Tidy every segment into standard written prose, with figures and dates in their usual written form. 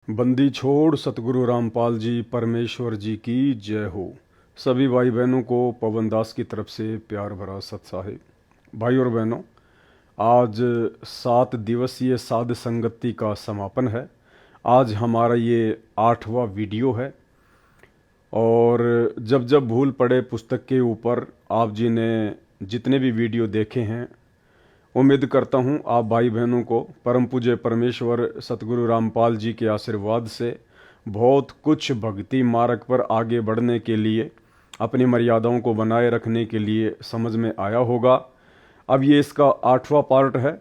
बंदी छोड़ सतगुरु रामपाल जी परमेश्वर जी की जय हो। सभी भाई बहनों को पवन दास की तरफ से प्यार भरा सत साहिब। भाई और बहनों, आज 7 दिवसीय साध संगति का समापन है। आज हमारा ये 8वां वीडियो है और जब जब भूल पड़े पुस्तक के ऊपर आप जी ने जितने भी वीडियो देखे हैं, उम्मीद करता हूँ आप भाई बहनों को परम पूज्य परमेश्वर सतगुरु रामपाल जी के आशीर्वाद से बहुत कुछ भक्ति मार्ग पर आगे बढ़ने के लिए, अपनी मर्यादाओं को बनाए रखने के लिए समझ में आया होगा। अब ये इसका 8वां पार्ट है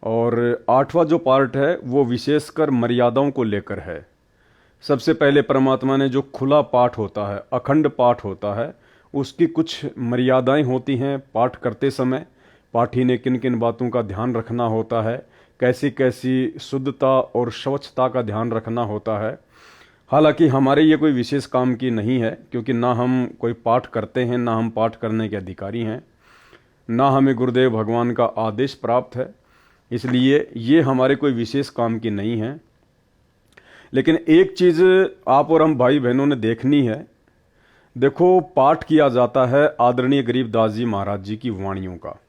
और 8वां जो पार्ट है वो विशेषकर मर्यादाओं को लेकर है। सबसे पहले परमात्मा ने जो खुला पाठ होता है, अखंड पाठ होता है, उसकी कुछ मर्यादाएं होती हैं। पाठ करते समय पाठी ने किन किन बातों का ध्यान रखना होता है, कैसी कैसी शुद्धता और स्वच्छता का ध्यान रखना होता है। हालांकि हमारे ये कोई विशेष काम की नहीं है, क्योंकि ना हम कोई पाठ करते हैं, ना हम पाठ करने के अधिकारी हैं, ना हमें गुरुदेव भगवान का आदेश प्राप्त है, इसलिए ये हमारे कोई विशेष काम की नहीं है। लेकिन एक चीज़ आप और हम भाई बहनों ने देखनी है। देखो, पाठ किया जाता है आदरणीय गरीबदास जी महाराज जी की वाणियों का,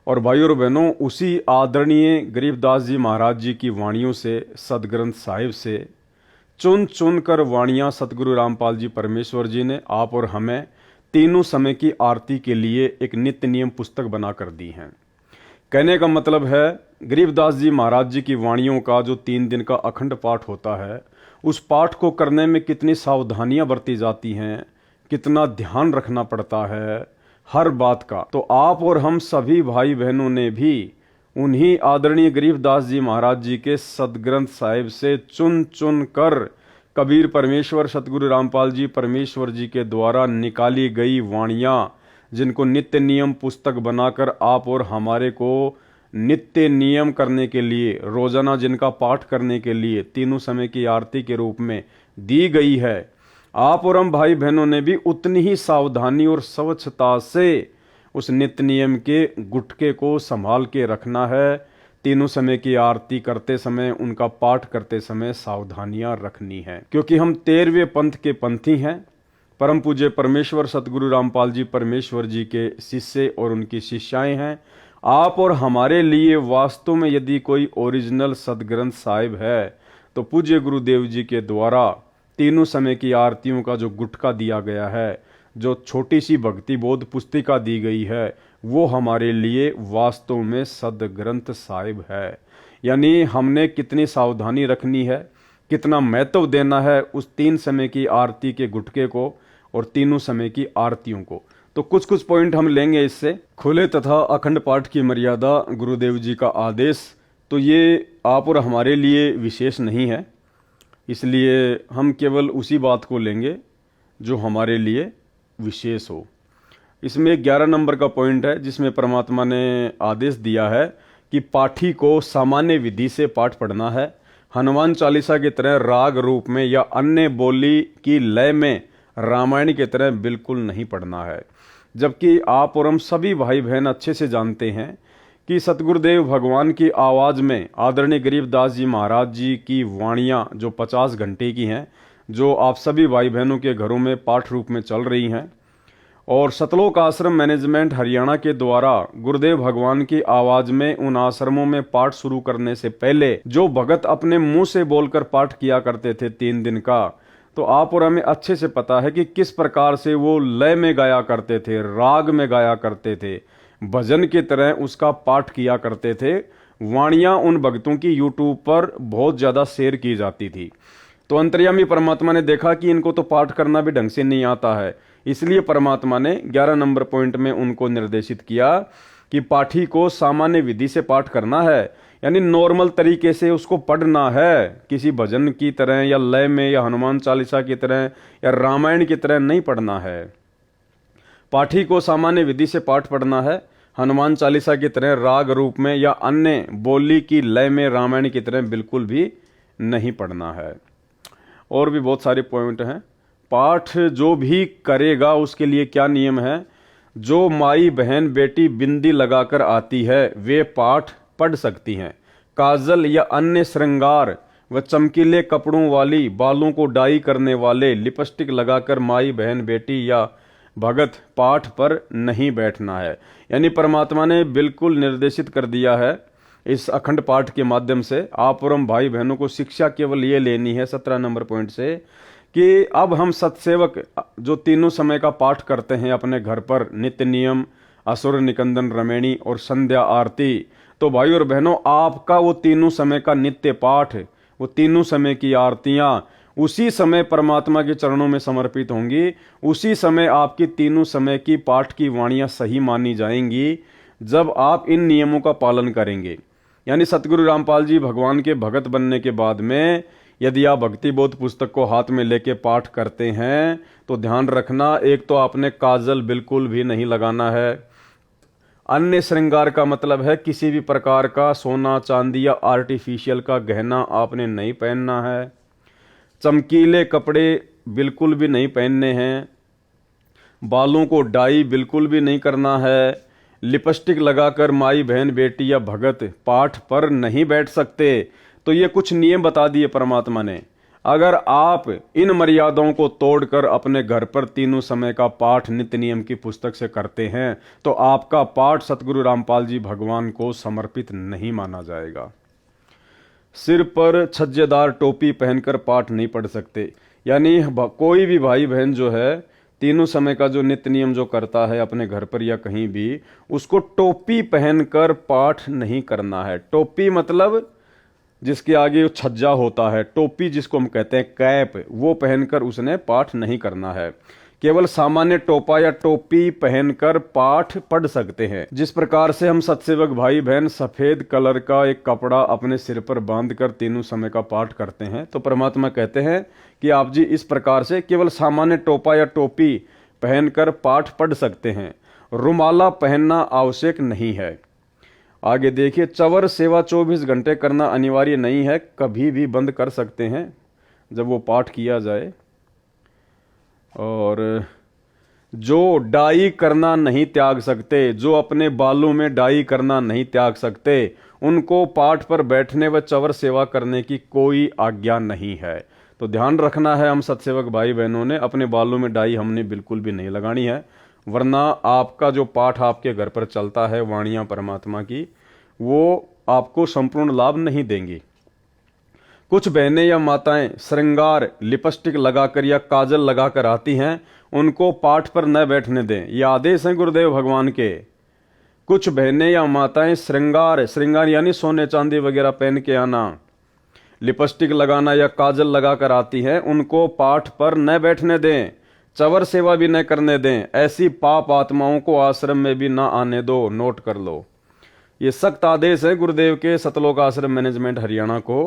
और भाई और बहनों, उसी आदरणीय गरीबदास जी महाराज जी की वाणियों से, सदग्रंथ साहिब से चुन चुन कर वाणियाँ सतगुरु रामपाल जी परमेश्वर जी ने आप और हमें तीनों समय की आरती के लिए एक नित्य नियम पुस्तक बना कर दी हैं। कहने का मतलब है, गरीबदास जी महाराज जी की वाणियों का जो 3 दिन का अखंड पाठ होता है, उस पाठ को करने में कितनी सावधानियां बरती जाती हैं, कितना ध्यान रखना पड़ता है हर बात का। तो आप और हम सभी भाई बहनों ने भी उन्हीं आदरणीय गरीबदास जी महाराज जी के सदग्रंथ साहिब से चुन चुन कर कबीर परमेश्वर सतगुरु रामपाल जी परमेश्वर जी के द्वारा निकाली गई वाणियाँ, जिनको नित्य नियम पुस्तक बनाकर आप और हमारे को नित्य नियम करने के लिए, रोजाना जिनका पाठ करने के लिए तीनों समय की आरती के रूप में दी गई है, आप और हम भाई बहनों ने भी उतनी ही सावधानी और स्वच्छता से उस नित्य नियम के गुटके को संभाल के रखना है। तीनों समय की आरती करते समय, उनका पाठ करते समय सावधानियां रखनी है, क्योंकि हम 13वें पंथ के पंथी हैं। परम पूज्य परमेश्वर सतगुरु रामपाल जी परमेश्वर जी के शिष्य और उनकी शिष्याएं हैं। आप और हमारे लिए वास्तव में यदि कोई ओरिजिनल सदग्रंथ साहिब है, तो पूज्य गुरुदेव जी के द्वारा तीनों समय की आरतियों का जो गुटका दिया गया है, जो छोटी सी भक्ति बोध पुस्तिका दी गई है, वो हमारे लिए वास्तव में सदग्रंथ साहिब है। यानी हमने कितनी सावधानी रखनी है, कितना महत्व देना है उस 3 समय की आरती के गुटके को और तीनों समय की आरतियों को। तो कुछ कुछ पॉइंट हम लेंगे इससे। खुले तथा अखंड पाठ की मर्यादा, गुरुदेव जी का आदेश, तो ये आप और हमारे लिए विशेष नहीं है, इसलिए हम केवल उसी बात को लेंगे जो हमारे लिए विशेष हो। इसमें 11 नंबर का पॉइंट है, जिसमें परमात्मा ने आदेश दिया है कि पाठी को सामान्य विधि से पाठ पढ़ना है। हनुमान चालीसा की तरह राग रूप में या अन्य बोली की लय में रामायण की तरह बिल्कुल नहीं पढ़ना है। जबकि आप और हम सभी भाई बहन अच्छे से जानते हैं कि सतगुरुदेव भगवान की आवाज़ में आदरणीय गरीबदास जी महाराज जी की वाणियाँ जो 50 घंटे की हैं, जो आप सभी भाई बहनों के घरों में पाठ रूप में चल रही हैं, और सतलोक आश्रम मैनेजमेंट हरियाणा के द्वारा गुरुदेव भगवान की आवाज़ में उन आश्रमों में पाठ शुरू करने से पहले जो भगत अपने मुंह से बोलकर पाठ किया करते थे 3 दिन का, तो आप और हमें अच्छे से पता है कि किस प्रकार से वो लय में गाया करते थे, राग में गाया करते थे, भजन की तरह उसका पाठ किया करते थे। वाणियाँ उन भक्तों की यूट्यूब पर बहुत ज़्यादा शेयर की जाती थी। तो अंतर्यामी परमात्मा ने देखा कि इनको तो पाठ करना भी ढंग से नहीं आता है, इसलिए परमात्मा ने 11 नंबर पॉइंट में उनको निर्देशित किया कि पाठी को सामान्य विधि से पाठ करना है, यानी नॉर्मल तरीके से उसको पढ़ना है, किसी भजन की तरह या लय में या हनुमान चालीसा की तरह या रामायण की तरह नहीं पढ़ना है। पाठी को सामान्य विधि से पाठ पढ़ना है, हनुमान चालीसा की तरह राग रूप में या अन्य बोली की लय में रामायण की तरह बिल्कुल भी नहीं पढ़ना है। और भी बहुत सारे पॉइंट हैं। पाठ जो भी करेगा उसके लिए क्या नियम है, जो माई बहन बेटी बिंदी लगाकर आती है वे पाठ पढ़ सकती हैं। काजल या अन्य श्रृंगार व चमकीले कपड़ों वाली, बालों को डाई करने वाले, लिपस्टिक लगाकर माई बहन बेटी या भगत पाठ पर नहीं बैठना है। यानी परमात्मा ने बिल्कुल निर्देशित कर दिया है इस अखंड पाठ के माध्यम से। आप और हम भाई बहनों को शिक्षा केवल ये लेनी है 17 नंबर पॉइंट से कि अब हम सत्सेवक जो तीनों समय का पाठ करते हैं अपने घर पर, नित्य नियम, असुर निकंदन रमेणी और संध्या आरती, तो भाई और बहनों आपका वो तीनों समय का नित्य पाठ, वो तीनों समय की आरतियां उसी समय परमात्मा के चरणों में समर्पित होंगी। उसी समय आपकी तीनों समय की पाठ की वाणियां सही मानी जाएंगी जब आप इन नियमों का पालन करेंगे। यानी सतगुरु रामपाल जी भगवान के भगत बनने के बाद में यदि आप भक्ति बोध पुस्तक को हाथ में लेके पाठ करते हैं तो ध्यान रखना, एक तो आपने काजल बिल्कुल भी नहीं लगाना है। अन्य श्रृंगार का मतलब है किसी भी प्रकार का सोना चांदी या आर्टिफिशियल का गहना आपने नहीं पहनना है। चमकीले कपड़े बिल्कुल भी नहीं पहनने हैं। बालों को डाई बिल्कुल भी नहीं करना है। लिपस्टिक लगाकर माई बहन बेटी या भगत पाठ पर नहीं बैठ सकते। तो ये कुछ नियम बता दिए परमात्मा ने। अगर आप इन मर्यादाओं को तोड़कर अपने घर पर तीनों समय का पाठ नित्य नियम की पुस्तक से करते हैं तो आपका पाठ सतगुरु रामपाल जी भगवान को समर्पित नहीं माना जाएगा। सिर पर छज्जेदार टोपी पहनकर पाठ नहीं पढ़ सकते। यानी कोई भी भाई बहन जो है तीनों समय का जो नित्य नियम जो करता है अपने घर पर या कहीं भी, उसको टोपी पहनकर पाठ नहीं करना है। टोपी मतलब जिसके आगे छज्जा होता है, टोपी जिसको हम कहते हैं कैप, वो पहनकर उसने पाठ नहीं करना है। केवल सामान्य टोपा या टोपी पहनकर पाठ पढ़ सकते हैं। जिस प्रकार से हम सत्सेवक भाई बहन सफेद कलर का एक कपड़ा अपने सिर पर बांधकर तीनों समय का पाठ करते हैं, तो परमात्मा कहते हैं कि आप जी इस प्रकार से केवल सामान्य टोपा या टोपी पहनकर पाठ पढ़ सकते हैं। रुमाला पहनना आवश्यक नहीं है। आगे देखिए, चवर सेवा 24 घंटे करना अनिवार्य नहीं है, कभी भी बंद कर सकते हैं जब वो पाठ किया जाए। और जो डाई करना नहीं त्याग सकते, जो अपने बालों में डाई करना नहीं त्याग सकते, उनको पाठ पर बैठने व चवर सेवा करने की कोई आज्ञा नहीं है। तो ध्यान रखना है हम सत्सेवक भाई बहनों ने, अपने बालों में डाई हमने बिल्कुल भी नहीं लगानी है, वरना आपका जो पाठ आपके घर पर चलता है वाणियां परमात्मा की, वो आपको संपूर्ण लाभ नहीं देंगी। कुछ बहनें या माताएं श्रृंगार लिपस्टिक लगाकर या काजल लगाकर आती हैं, उनको पाठ पर न बैठने दें। ये आदेश हैं गुरुदेव भगवान के। कुछ बहनें या माताएं श्रृंगार यानी सोने चांदी वगैरह पहन के आना, लिपस्टिक लगाना या काजल लगाकर आती हैं, उनको पाठ पर न बैठने दें, चवर सेवा भी न करने दें। ऐसी पाप आत्माओं को आश्रम में भी ना आने दो। नोट कर लो, ये सख्त आदेश है गुरुदेव के सतलोक आश्रम मैनेजमेंट हरियाणा को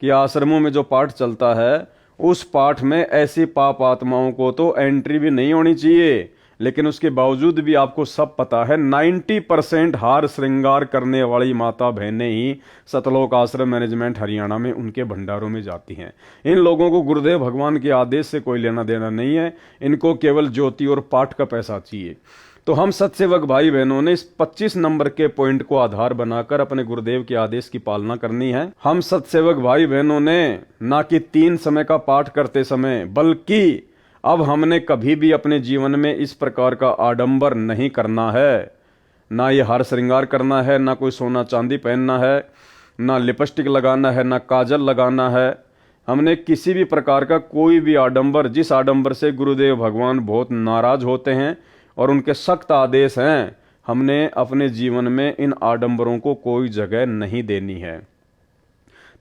कि आश्रमों में जो पाठ चलता है उस पाठ में ऐसी पाप आत्माओं को तो एंट्री भी नहीं होनी चाहिए। लेकिन उसके बावजूद भी आपको सब पता है 90% हार श्रृंगार करने वाली माता बहनें ही सतलोक आश्रम मैनेजमेंट हरियाणा में उनके भंडारों में जाती हैं। इन लोगों को गुरुदेव भगवान के आदेश से कोई लेना देना नहीं है, इनको केवल ज्योति और पाठ का पैसा चाहिए। तो हम सत्सेवक भाई बहनों ने इस 25 नंबर के पॉइंट को आधार बनाकर अपने गुरुदेव के आदेश की पालना करनी है। हम सत्सेवक भाई बहनों ने ना कि 3 समय का पाठ करते समय, बल्कि अब हमने कभी भी अपने जीवन में इस प्रकार का आडंबर नहीं करना है। ना ये हार श्रृंगार करना है, ना कोई सोना चांदी पहनना है, ना लिपस्टिक लगाना है, ना काजल लगाना है। हमने किसी भी प्रकार का कोई भी आडंबर, जिस आडंबर से गुरुदेव भगवान बहुत नाराज होते हैं और उनके सख्त आदेश हैं, हमने अपने जीवन में इन आडंबरों को कोई जगह नहीं देनी है।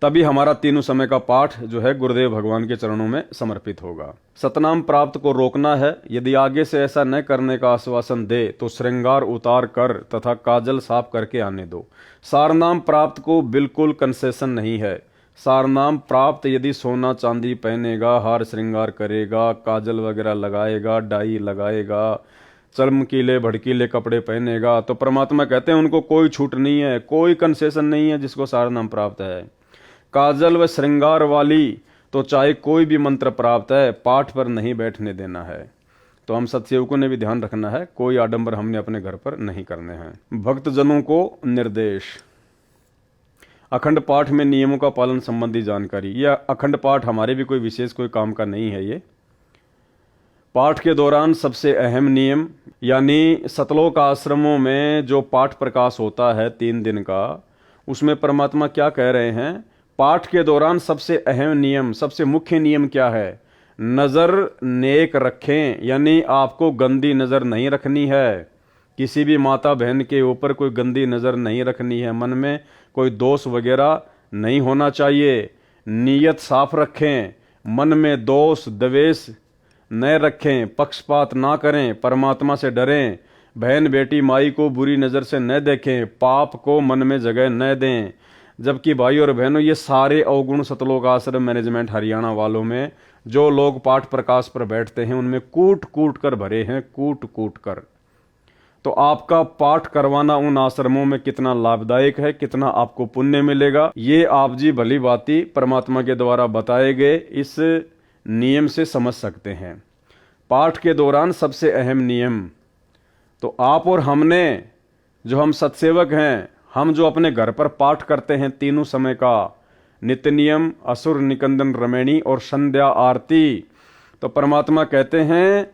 तभी हमारा तीनों समय का पाठ जो है गुरुदेव भगवान के चरणों में समर्पित होगा। सतनाम प्राप्त को रोकना है। यदि आगे से ऐसा न करने का आश्वासन दे तो श्रृंगार उतार कर तथा काजल साफ करके आने दो। सारनाम प्राप्त को बिल्कुल कंसेशन नहीं है। सारनाम प्राप्त यदि सोना चांदी पहनेगा, हार श्रृंगार करेगा, काजल वगैरह लगाएगा, डाई लगाएगा, चमकीले भड़कीले कपड़े पहनेगा, तो परमात्मा कहते हैं उनको कोई छूट नहीं है, कोई कंसेशन नहीं है जिसको सारनाम प्राप्त है। काजल व श्रृंगार वाली तो चाहे कोई भी मंत्र प्राप्त है, पाठ पर नहीं बैठने देना है। तो हम सत्सेवकों ने भी ध्यान रखना है, कोई आडंबर हमने अपने घर पर नहीं करने हैं। भक्तजनों को निर्देश। अखंड पाठ में नियमों का पालन संबंधी जानकारी। यह अखंड पाठ हमारे भी कोई विशेष कोई काम का नहीं है। ये पाठ के दौरान सबसे अहम नियम, यानी सतलोक आश्रमों में जो पाठ प्रकाश होता है 3 दिन का, उसमें परमात्मा क्या कह रहे हैं? पाठ के दौरान सबसे अहम नियम, सबसे मुख्य नियम क्या है? नज़र नेक रखें, यानी आपको गंदी नज़र नहीं रखनी है। किसी भी माता बहन के ऊपर कोई गंदी नज़र नहीं रखनी है। मन में कोई दोष वगैरह नहीं होना चाहिए। नीयत साफ रखें, मन में दोष द्वेष न रखें, पक्षपात ना करें, परमात्मा से डरें, बहन बेटी माई को बुरी नज़र से न देखें, पाप को मन में जगह न दें। जबकि भाई और बहनों, ये सारे अवगुण सतलोक आश्रम मैनेजमेंट हरियाणा वालों में जो लोग पाठ प्रकाश पर बैठते हैं उनमें कूट कूट कर भरे हैं, कूट कूट कर। तो आपका पाठ करवाना उन आश्रमों में कितना लाभदायक है, कितना आपको पुण्य मिलेगा, ये आप जी भली भांति परमात्मा के द्वारा बताए गए इस नियम से समझ सकते हैं। पाठ के दौरान सबसे अहम नियम, तो आप और हमने, जो हम सत्सेवक हैं, हम जो अपने घर पर पाठ करते हैं तीनों समय का, नित्य नियम, असुर निकंदन रमैणी और संध्या आरती, तो परमात्मा कहते हैं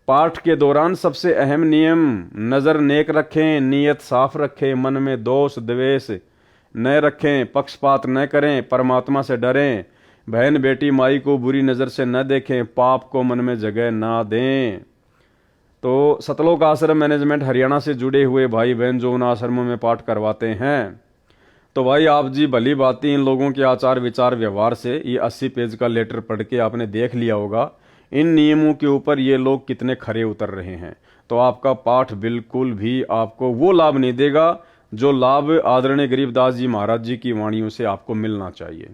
पाठ के दौरान सबसे अहम नियम, नज़र नेक रखें, नीयत साफ रखें, मन में दोष द्वेष न रखें, पक्षपात न करें, परमात्मा से डरें, बहन बेटी माई को बुरी नज़र से न देखें, पाप को मन में जगह ना दें। तो सतलोक आश्रम मैनेजमेंट हरियाणा से जुड़े हुए भाई बहन जो उन आश्रमों में पाठ करवाते हैं, तो भाई आप जी भली भांति इन लोगों के आचार विचार व्यवहार से ये 80 पेज का लेटर पढ़ के आपने देख लिया होगा इन नियमों के ऊपर ये लोग कितने खरे उतर रहे हैं। तो आपका पाठ बिल्कुल भी आपको वो लाभ नहीं देगा जो लाभ आदरणीय गरीबदास जी महाराज जी की वाणियों से आपको मिलना चाहिए।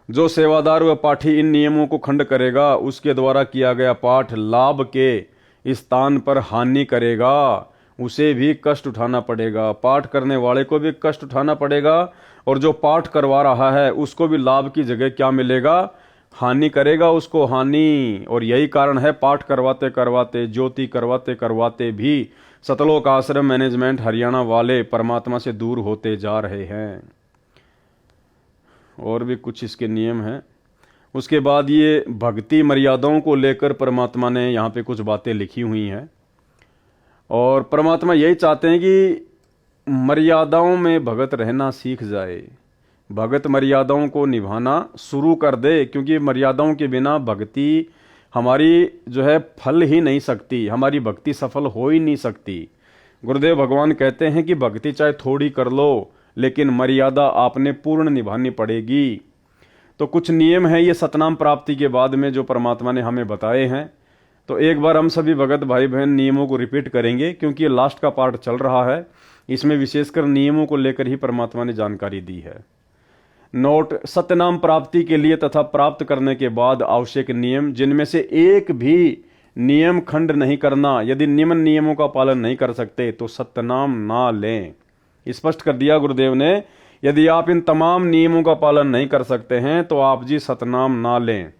जो सेवादार व पाठी इन नियमों को खंड करेगा, उसके द्वारा किया गया पाठ लाभ के स्थान पर हानि करेगा, उसे भी कष्ट उठाना पड़ेगा, पाठ करने वाले को भी कष्ट उठाना पड़ेगा, और जो पाठ करवा रहा है उसको भी लाभ की जगह क्या मिलेगा? हानि करेगा उसको, हानि। और यही कारण है पाठ करवाते करवाते, ज्योति करवाते करवाते भी सतलोक आश्रम मैनेजमेंट हरियाणा वाले परमात्मा से दूर होते जा रहे हैं। और भी कुछ इसके नियम हैं। उसके बाद ये भक्ति मर्यादाओं को लेकर परमात्मा ने यहाँ पे कुछ बातें लिखी हुई हैं, और परमात्मा यही चाहते हैं कि मर्यादाओं में भगत रहना सीख जाए, भगत मर्यादाओं को निभाना शुरू कर दे, क्योंकि मर्यादाओं के बिना भक्ति हमारी जो है फल ही नहीं सकती, हमारी भक्ति सफल हो ही नहीं सकती। गुरुदेव भगवान कहते हैं कि भक्ति चाहे थोड़ी कर लो, लेकिन मर्यादा आपने पूर्ण निभानी पड़ेगी। तो कुछ नियम है ये सतनाम प्राप्ति के बाद में जो परमात्मा ने हमें बताए हैं। तो एक बार हम सभी भगत भाई बहन नियमों को रिपीट करेंगे, क्योंकि ये लास्ट का पार्ट चल रहा है, इसमें विशेषकर नियमों को लेकर ही परमात्मा ने जानकारी दी है। नोट: सत्यनाम प्राप्ति के लिए तथा प्राप्त करने के बाद आवश्यक नियम, जिनमें से एक भी नियम खंड नहीं करना। यदि निम्न नियमों का पालन नहीं कर सकते तो सत्यनाम ना लें। स्पष्ट कर दिया गुरुदेव ने, यदि आप इन तमाम नियमों का पालन नहीं कर सकते हैं तो आप जी सतनाम ना लें।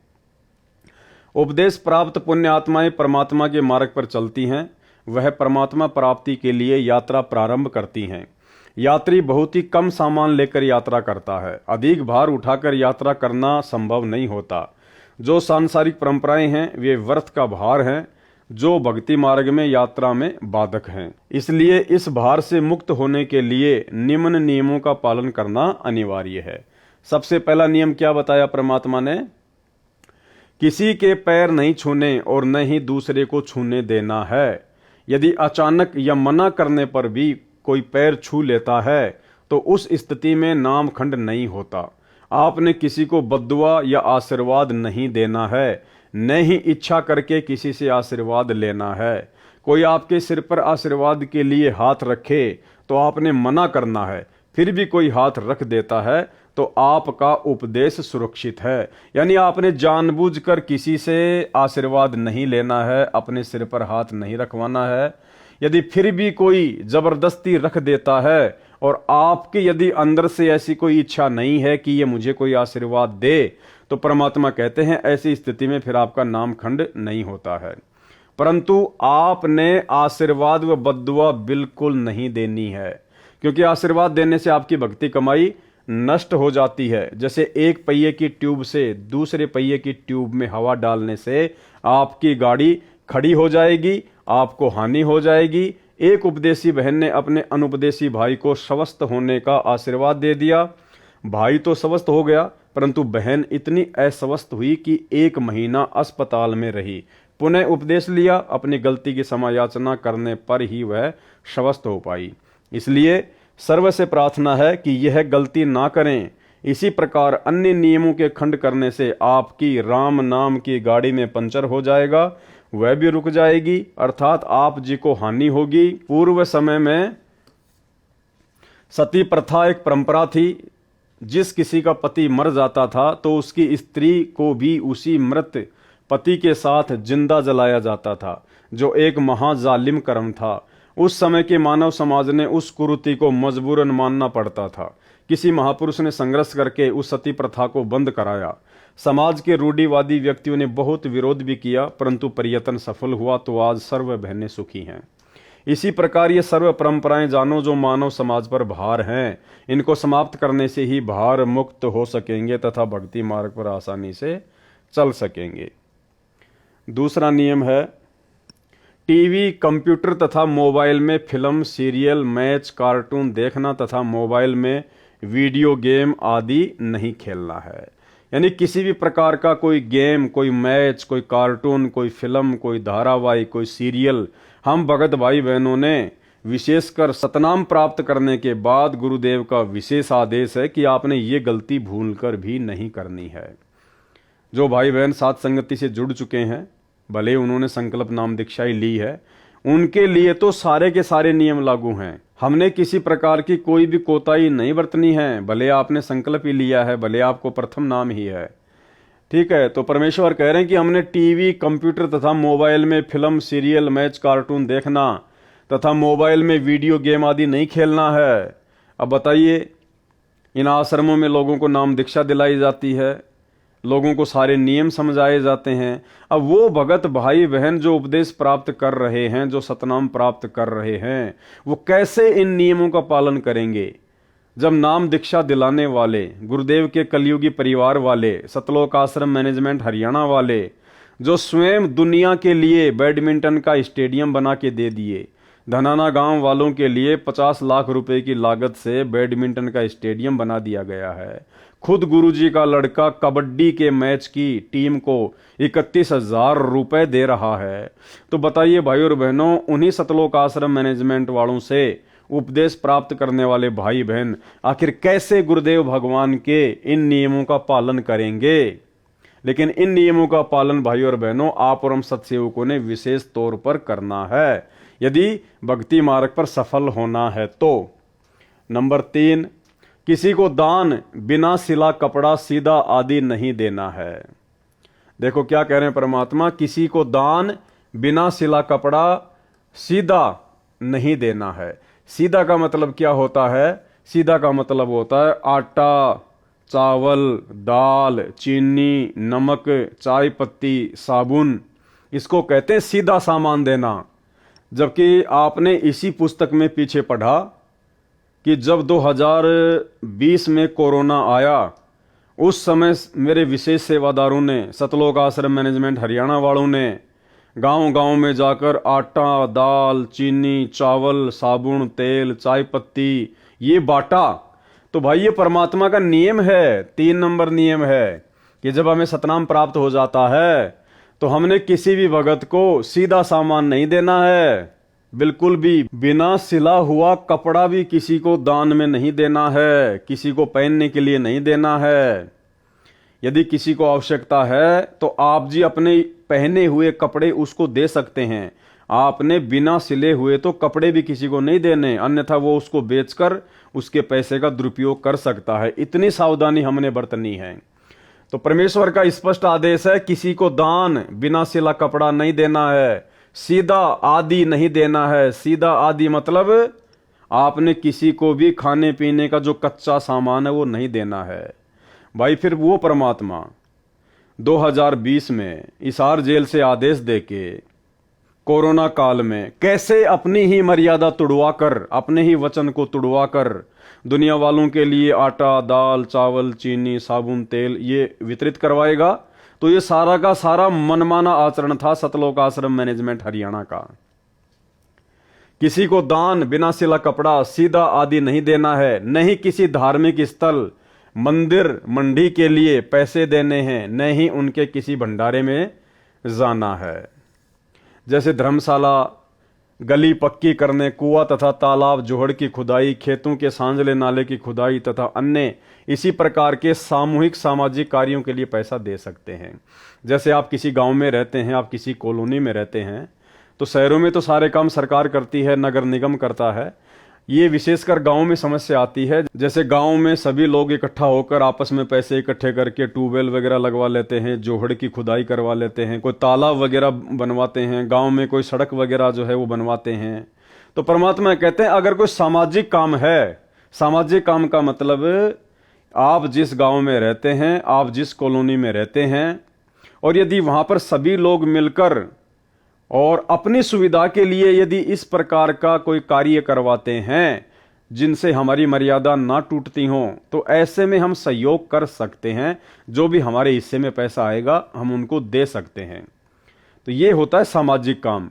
उपदेश प्राप्त पुण्य आत्माएं परमात्मा के मार्ग पर चलती हैं, वह परमात्मा प्राप्ति के लिए यात्रा प्रारंभ करती हैं। यात्री बहुत ही कम सामान लेकर यात्रा करता है, अधिक भार उठाकर यात्रा करना संभव नहीं होता। जो सांसारिक परंपराएं हैं वे व्यर्थ का भार हैं, जो भक्ति मार्ग में यात्रा में बाधक हैं। इसलिए इस भार से मुक्त होने के लिए निम्न नियमों का पालन करना अनिवार्य है। सबसे पहला नियम क्या बताया परमात्मा ने? किसी के पैर नहीं छूने और न ही दूसरे को छूने देना है। यदि अचानक या मना करने पर भी कोई पैर छू लेता है तो उस स्थिति में नाम खंड नहीं होता। आपने किसी को बद्दुआ या आशीर्वाद नहीं देना है, न ही इच्छा करके किसी से आशीर्वाद लेना है। कोई आपके सिर पर आशीर्वाद के लिए हाथ रखे तो आपने मना करना है, फिर भी कोई हाथ रख देता है तो आपका उपदेश सुरक्षित है। यानी आपने जानबूझकर किसी से आशीर्वाद नहीं लेना है, अपने सिर पर हाथ नहीं रखवाना है। यदि फिर भी कोई जबरदस्ती रख देता है और आपके यदि अंदर से ऐसी कोई इच्छा नहीं है कि ये मुझे कोई आशीर्वाद दे, तो परमात्मा कहते हैं ऐसी स्थिति में फिर आपका नाम खंड नहीं होता है। परंतु आपने आशीर्वाद व बद्दुआ बिल्कुल नहीं देनी है, क्योंकि आशीर्वाद देने से आपकी भक्ति कमाई नष्ट हो जाती है। जैसे एक पहिए की ट्यूब से दूसरे पहिए की ट्यूब में हवा डालने से आपकी गाड़ी खड़ी हो जाएगी, आपको हानि हो जाएगी। एक उपदेशी बहन ने अपने अनुपदेशी भाई को स्वस्थ होने का आशीर्वाद दे दिया। भाई तो स्वस्थ हो गया, परंतु बहन इतनी अस्वस्थ हुई कि 1 महीना अस्पताल में रही। पुनः उपदेश लिया, अपनी गलती की समायाचना करने पर ही वह स्वस्थ हो पाई। इसलिए सर्व से प्रार्थना है कि यह गलती ना करें। इसी प्रकार अन्य नियमों के खंड करने से आपकी राम नाम की गाड़ी में पंचर हो जाएगा, वह भी रुक जाएगी, अर्थात आप जी को हानि होगी। पूर्व समय में सती प्रथा एक परंपरा थी। जिस किसी का पति मर जाता था तो उसकी स्त्री को भी उसी मृत पति के साथ जिंदा जलाया जाता था, जो एक महाजालिम कर्म था। उस समय के मानव समाज ने उस कुरीति को मजबूरन मानना पड़ता था। किसी महापुरुष ने संघर्ष करके उस सती प्रथा को बंद कराया। समाज के रूढ़िवादी व्यक्तियों ने बहुत विरोध भी किया, परंतु प्रयत्न सफल हुआ, तो आज सर्व बहनें सुखी हैं। इसी प्रकार ये सर्व परंपराएं जानो जो मानव समाज पर भार हैं, इनको समाप्त करने से ही भार मुक्त हो सकेंगे तथा भक्ति मार्ग पर आसानी से चल सकेंगे। दूसरा नियम है, टीवी, कंप्यूटर तथा मोबाइल में फिल्म, सीरियल, मैच, कार्टून देखना तथा मोबाइल में वीडियो गेम आदि नहीं खेलना है। यानी किसी भी प्रकार का कोई गेम, कोई मैच, कोई कार्टून, कोई फिल्म, कोई धारावाहिक, कोई सीरियल हम भगत भाई बहनों ने विशेषकर सतनाम प्राप्त करने के बाद गुरुदेव का विशेष आदेश है कि आपने ये गलती भूलकर भी नहीं करनी है। जो भाई बहन साथ संगति से जुड़ चुके हैं, भले उन्होंने संकल्प नाम दीक्षा ही ली है, उनके लिए तो सारे के सारे नियम लागू हैं। हमने किसी प्रकार की कोई भी कोताही नहीं बरतनी है, भले आपने संकल्प ही लिया है, भले आपको प्रथम नाम ही है, ठीक है। तो परमेश्वर कह रहे हैं कि हमने टीवी, कंप्यूटर तथा मोबाइल में फिल्म, सीरियल, मैच, कार्टून देखना तथा मोबाइल में वीडियो गेम आदि नहीं खेलना है। अब बताइए, इन आश्रमों में लोगों को नाम दीक्षा दिलाई जाती है, लोगों को सारे नियम समझाए जाते हैं। अब वो भगत भाई बहन जो उपदेश प्राप्त कर रहे हैं, जो सतनाम प्राप्त कर रहे हैं, वो कैसे इन नियमों का पालन करेंगे? जब नाम दीक्षा दिलाने वाले गुरुदेव के कलयुगी परिवार वाले, सतलोक आश्रम मैनेजमेंट हरियाणा वाले, जो स्वयं दुनिया के लिए बैडमिंटन का स्टेडियम बना के दे दिए, धनाना गांव वालों के लिए 50 लाख रुपए की लागत से बैडमिंटन का स्टेडियम बना दिया गया है। खुद गुरुजी का लड़का कबड्डी के मैच की टीम को 31,000 रुपए दे रहा है। तो बताइए भाई और बहनों, उन्हीं सतलोक आश्रम मैनेजमेंट वालों से उपदेश प्राप्त करने वाले भाई बहन आखिर कैसे गुरुदेव भगवान के इन नियमों का पालन करेंगे? लेकिन इन नियमों का पालन भाई और बहनों आप और हम सत्सेवकों ने विशेष तौर पर करना है, यदि भक्ति मार्ग पर सफल होना है तो। नंबर 3, किसी को दान बिना सिला कपड़ा, सीधा आदि नहीं देना है। देखो क्या कह रहे हैं परमात्मा, किसी को दान बिना सिला कपड़ा, सीधा नहीं देना है। सीधा का मतलब क्या होता है? सीधा का मतलब होता है आटा, चावल, दाल, चीनी, नमक, चाय पत्ती, साबुन, इसको कहते हैं सीधा सामान देना। जबकि आपने इसी पुस्तक में पीछे पढ़ा कि जब 2020 में कोरोना आया, उस समय मेरे विशेष सेवादारों ने, सतलोक आश्रम मैनेजमेंट हरियाणा वालों ने गांव-गांव में जाकर आटा, दाल, चीनी, चावल, साबुन, तेल, चाय पत्ती ये बांटा। तो भाई ये परमात्मा का नियम है, 3 नंबर नियम है कि जब हमें सतनाम प्राप्त हो जाता है तो हमने किसी भी भगत को सीधा सामान नहीं देना है, बिल्कुल भी बिना सिला हुआ कपड़ा भी किसी को दान में नहीं देना है, किसी को पहनने के लिए नहीं देना है। यदि किसी को आवश्यकता है तो आप जी अपने पहने हुए कपड़े उसको दे सकते हैं, आपने बिना सिले हुए तो कपड़े भी किसी को नहीं देने, अन्यथा वो उसको बेचकर उसके पैसे का दुरुपयोग कर सकता है। इतनी सावधानी हमने बरतनी है। तो परमेश्वर का स्पष्ट आदेश है, किसी को दान बिना सिला कपड़ा नहीं देना है, सीधा आदि नहीं देना है। सीधा आदि मतलब आपने किसी को भी खाने पीने का जो कच्चा सामान है वो नहीं देना है। भाई फिर वो परमात्मा 2020 में हिसार जेल से आदेश देके कोरोना काल में कैसे अपनी ही मर्यादा तुड़वा कर, अपने ही वचन को तुड़वा कर दुनिया वालों के लिए आटा, दाल, चावल, चीनी, साबुन, तेल ये वितरित करवाएगा। तो ये सारा का सारा मनमाना आचरण था सतलोक आश्रम मैनेजमेंट हरियाणा का। किसी को दान, बिना सिला कपड़ा, सीधा आदि नहीं देना है, नहीं किसी धार्मिक स्थल, मंदिर, मंडी के लिए पैसे देने हैं, नहीं उनके किसी भंडारे में जाना है। जैसे धर्मशाला, गली पक्की करने, कुआं तथा तालाब जोहड़ की खुदाई, खेतों के सांझले नाले की खुदाई तथा अन्य इसी प्रकार के सामूहिक सामाजिक कार्यों के लिए पैसा दे सकते हैं। जैसे आप किसी गांव में रहते हैं, आप किसी कॉलोनी में रहते हैं, तो शहरों में तो सारे काम सरकार करती है, नगर निगम करता है। ये विशेषकर गांव में समस्या आती है। जैसे गांव में सभी लोग इकट्ठा होकर आपस में पैसे इकट्ठे करके ट्यूबवेल वगैरह लगवा लेते हैं, जोहड़ की खुदाई करवा लेते हैं, कोई तालाब वगैरह बनवाते हैं, गांव में कोई सड़क वगैरह जो है वो बनवाते हैं। तो परमात्मा कहते हैं अगर कोई सामाजिक काम है, सामाजिक काम का मतलब आप जिस गांव में रहते हैं, आप जिस कॉलोनी में रहते हैं, और यदि वहां पर सभी लोग मिलकर और अपनी सुविधा के लिए यदि इस प्रकार का कोई कार्य करवाते हैं जिनसे हमारी मर्यादा ना टूटती हो, तो ऐसे में हम सहयोग कर सकते हैं। जो भी हमारे हिस्से में पैसा आएगा हम उनको दे सकते हैं। तो ये होता है सामाजिक काम।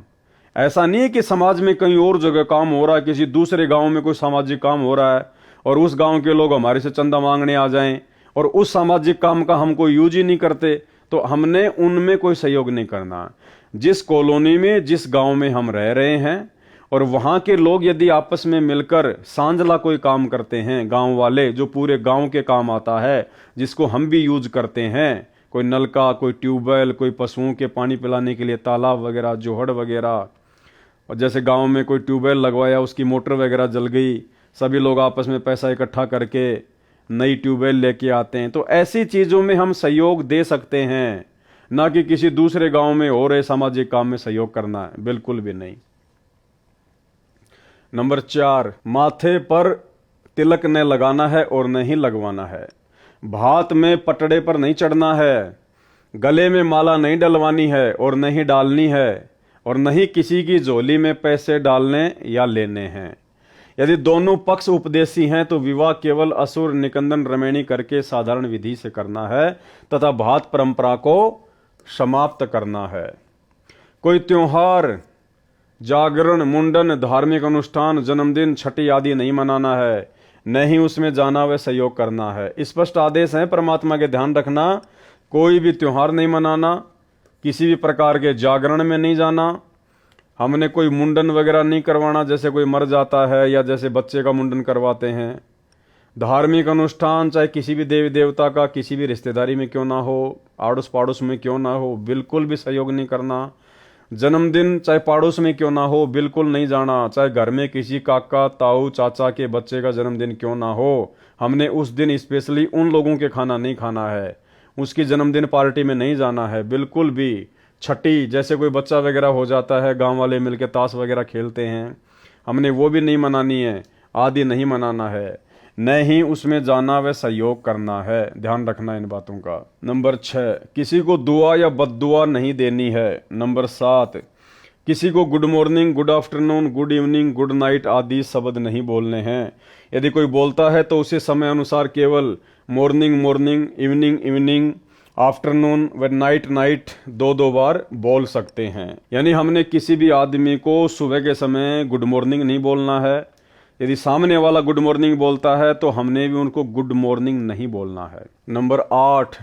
ऐसा नहीं है कि समाज में कहीं और जगह काम हो रहा है, किसी दूसरे गांव में कोई सामाजिक काम हो रहा है और उस गांव के लोग हमारे से चंदा मांगने आ जाएं और उस सामाजिक काम का हम कोई यूज ही नहीं करते, तो हमने उनमें कोई सहयोग नहीं करना। जिस कॉलोनी में, जिस गांव में हम रह रहे हैं और वहां के लोग यदि आपस में मिलकर सांझला कोई काम करते हैं, गांव वाले, जो पूरे गांव के काम आता है, जिसको हम भी यूज करते हैं, कोई नलका, कोई ट्यूबवेल, कोई पशुओं के पानी पिलाने के लिए तालाब वगैरह, जोहड़ वगैरह, और जैसे गांव में कोई ट्यूबवेल लगवाया, उसकी मोटर वगैरह जल गई, सभी लोग आपस में पैसा इकट्ठा करके नई ट्यूबवेल लेके आते हैं। तो ऐसी चीजों में हम सहयोग दे सकते हैं, ना कि किसी दूसरे गांव में हो रहे सामाजिक काम में सहयोग करना है, बिल्कुल भी नहीं। नंबर 4, माथे पर तिलक न लगाना है और न ही लगवाना है। भात में पटड़े पर नहीं चढ़ना है, गले में माला नहीं डलवानी है और न ही डालनी है, और न ही किसी की झोली में पैसे डालने या लेने हैं। यदि दोनों पक्ष उपदेशी हैं तो विवाह केवल असुर निकंदन रमैणी करके साधारण विधि से करना है तथा भात परंपरा को समाप्त करना है। कोई त्योहार, जागरण, मुंडन, धार्मिक अनुष्ठान, जन्मदिन, छठी आदि नहीं मनाना है, न ही उसमें जाना व सहयोग करना है। स्पष्ट आदेश है परमात्मा के, ध्यान रखना। कोई भी त्योहार नहीं मनाना, किसी भी प्रकार के जागरण में नहीं जाना, हमने कोई मुंडन वगैरह नहीं करवाना, जैसे कोई मर जाता है या जैसे बच्चे का मुंडन करवाते हैं। धार्मिक अनुष्ठान चाहे किसी भी देवी देवता का, किसी भी रिश्तेदारी में क्यों ना हो, आड़ोस पड़ोस में क्यों ना हो, बिल्कुल भी सहयोग नहीं करना। जन्मदिन चाहे पड़ोस में क्यों ना हो, बिल्कुल नहीं जाना। चाहे घर में किसी काका, ताऊ, चाचा के बच्चे का जन्मदिन क्यों ना हो, हमने उस दिन स्पेशली उन लोगों के खाना नहीं खाना है, उसकी जन्मदिन पार्टी में नहीं जाना है, बिल्कुल भी। छठी, जैसे कोई बच्चा वगैरह हो जाता है, गांव वाले मिलके ताश वगैरह खेलते हैं, हमने वो भी नहीं मनानी है, आदि नहीं मनाना है, न ही उसमें जाना व सहयोग करना है। ध्यान रखना इन बातों का। नंबर 6, किसी को दुआ या बद्दुआ नहीं देनी है। नंबर 7, किसी को good morning, good afternoon, good evening, good night आदि शब्द नहीं बोलने हैं। यदि कोई बोलता है तो उसे समय अनुसार केवल morning morning, evening evening, afternoon व नाइट नाइट 2-2 बार बोल सकते हैं। यानी हमने किसी भी आदमी को सुबह के समय गुड मॉर्निंग नहीं बोलना है। यदि सामने वाला गुड मॉर्निंग बोलता है तो हमने भी उनको गुड मॉर्निंग नहीं बोलना है। Number 8,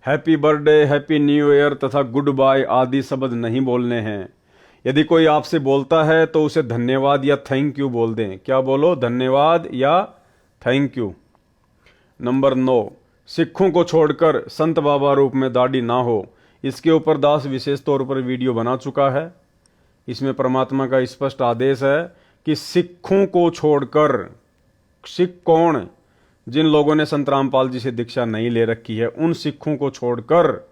happy birthday, happy new year तथा गुड बाय आदि शब्द नहीं बोलने हैं। यदि कोई आपसे बोलता है तो उसे धन्यवाद या थैंक यू बोल दें। क्या बोलो? धन्यवाद या थैंक यू। नंबर 9, सिखों को छोड़कर संत बाबा रूप में दाढ़ी ना हो। इसके ऊपर दास विशेष तौर पर वीडियो बना चुका है। इसमें परमात्मा का स्पष्ट आदेश है कि सिखों को छोड़कर, सिख कौन? जिन लोगों ने संत रामपाल जी से दीक्षा नहीं ले रखी है, उन सिखों को छोड़कर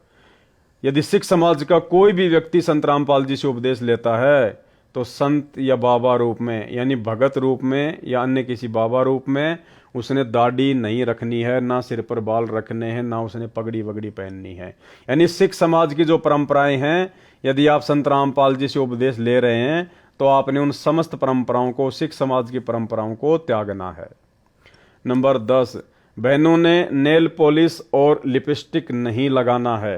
यदि सिख समाज का कोई भी व्यक्ति संत रामपाल जी से उपदेश लेता है तो संत या बाबा रूप में, यानी भगत रूप में या अन्य किसी बाबा रूप में उसने दाढ़ी नहीं रखनी है, ना सिर पर बाल रखने हैं, ना उसने पगड़ी वगड़ी पहननी है। यानी सिख समाज की जो परंपराएं हैं, यदि आप संत रामपाल जी से उपदेश ले रहे हैं तो आपने उन समस्त परंपराओं को, सिख समाज की परंपराओं को त्यागना है। नंबर 10, बहनों ने नेल पॉलिश और लिपस्टिक नहीं लगाना है।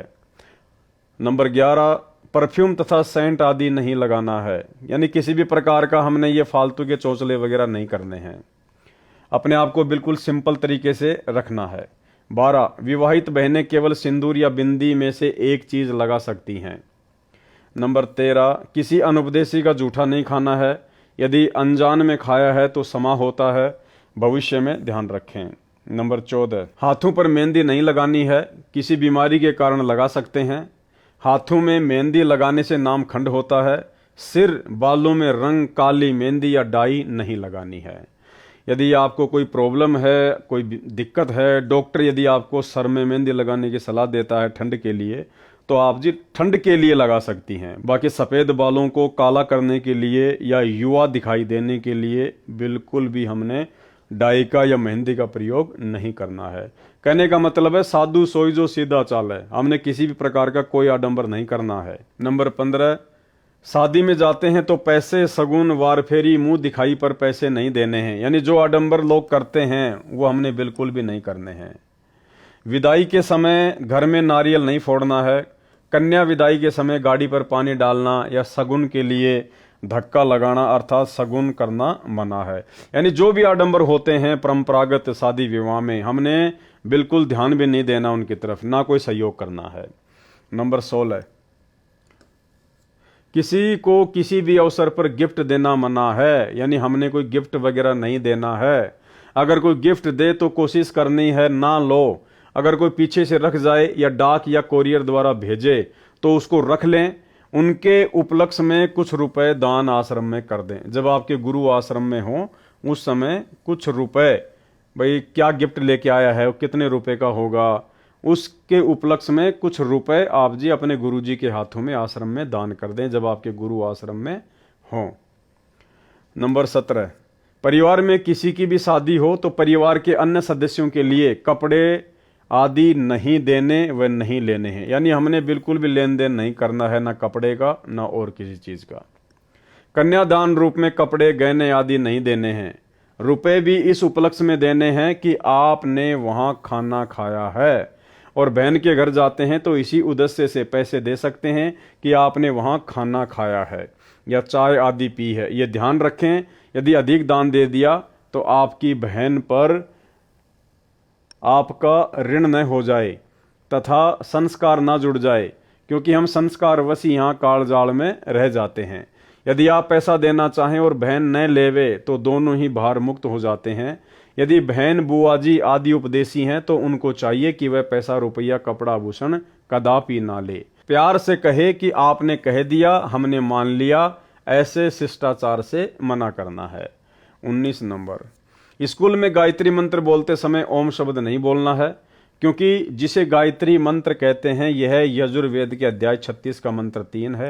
नंबर 11, परफ्यूम तथा सेंट आदि नहीं लगाना है, यानी किसी भी प्रकार का हमने ये फालतू के चौचले वगैरह नहीं करने हैं। अपने आप को बिल्कुल सिंपल तरीके से रखना है। 12, विवाहित बहनें केवल सिंदूर या बिंदी में से एक चीज लगा सकती हैं। नंबर 13, किसी अनुपदेशी का जूठा नहीं खाना है, यदि अनजान में खाया है तो समा होता है, भविष्य में ध्यान रखें। नंबर 14, हाथों पर मेहंदी नहीं लगानी है, किसी बीमारी के कारण लगा सकते हैं। हाथों में मेहंदी लगाने से नाम खंड होता है। सिर बालों में रंग काली मेहंदी या डाई नहीं लगानी है। यदि आपको कोई प्रॉब्लम है, कोई दिक्कत है, डॉक्टर यदि आपको सर में मेहंदी लगाने की सलाह देता है ठंड के लिए, तो आप जी ठंड के लिए लगा सकती हैं। बाकी सफ़ेद बालों को काला करने के लिए या युवा दिखाई देने के लिए बिल्कुल भी हमने डाई का या मेहंदी का प्रयोग नहीं करना है। कहने का मतलब है साधु सोई जो सीधा चाल है, हमने किसी भी प्रकार का कोई आडंबर नहीं करना है। नंबर 15, शादी में जाते हैं तो पैसे, सगुन, वार फेरी, मुंह दिखाई पर पैसे नहीं देने हैं, यानी जो आडंबर लोग करते हैं वो हमने बिल्कुल भी नहीं करने हैं। विदाई के समय घर में नारियल नहीं फोड़ना है। कन्या विदाई के समय गाड़ी पर पानी डालना या सगुन के लिए धक्का लगाना अर्थात सगुन करना मना है। यानी जो भी आडंबर होते हैं परंपरागत शादी विवाह में, हमने बिल्कुल ध्यान भी नहीं देना उनकी तरफ, ना कोई सहयोग करना है। नंबर 16, किसी को किसी भी अवसर पर गिफ्ट देना मना है, यानी हमने कोई गिफ्ट वगैरह नहीं देना है। अगर कोई गिफ्ट दे तो कोशिश करनी है ना लो। अगर कोई पीछे से रख जाए या डाक या कोरियर द्वारा भेजे तो उसको रख लें। उनके उपलक्ष्य में कुछ रुपए दान आश्रम में कर दें। जब आपके गुरु आश्रम में हो उस समय कुछ रुपए, भाई क्या गिफ्ट लेके आया है, कितने रुपए का होगा, उसके उपलक्ष्य में कुछ रुपए आप जी अपने गुरु जी के हाथों में आश्रम में दान कर दें जब आपके गुरु आश्रम में हो। नंबर 17, परिवार में किसी की भी शादी हो तो परिवार के अन्य सदस्यों के लिए कपड़े आदि नहीं देने व नहीं लेने हैं, यानी हमने बिल्कुल भी लेन देन नहीं करना है, ना कपड़े का ना और किसी चीज का। कन्यादान रूप में कपड़े गहने आदि नहीं देने हैं। रुपए भी इस उपलक्ष्य में देने हैं कि आपने वहां खाना खाया है, और बहन के घर जाते हैं तो इसी उद्देश्य से पैसे दे सकते हैं कि आपने वहां खाना खाया है या चाय आदि पी है। ये ध्यान रखें, यदि अधिक दान दे दिया तो आपकी बहन पर आपका ऋण न हो जाए तथा संस्कार ना जुड़ जाए, क्योंकि हम संस्कारवश यहाँ कालजाल में रह जाते हैं। यदि आप पैसा देना चाहें और बहन न लेवे तो दोनों ही भार मुक्त हो जाते हैं। यदि बहन बुआजी आदि उपदेशी हैं तो उनको चाहिए कि वह पैसा, रुपया, कपड़ा, आभूषण कदापि ना ले। प्यार से कहे कि आपने कह दिया, हमने मान लिया, ऐसे शिष्टाचार से मना करना है। 19 नंबर, स्कूल में गायत्री मंत्र बोलते समय ओम शब्द नहीं बोलना है, क्योंकि जिसे गायत्री मंत्र कहते हैं यह यजुर्वेद के अध्याय 36 का मंत्र 3 है।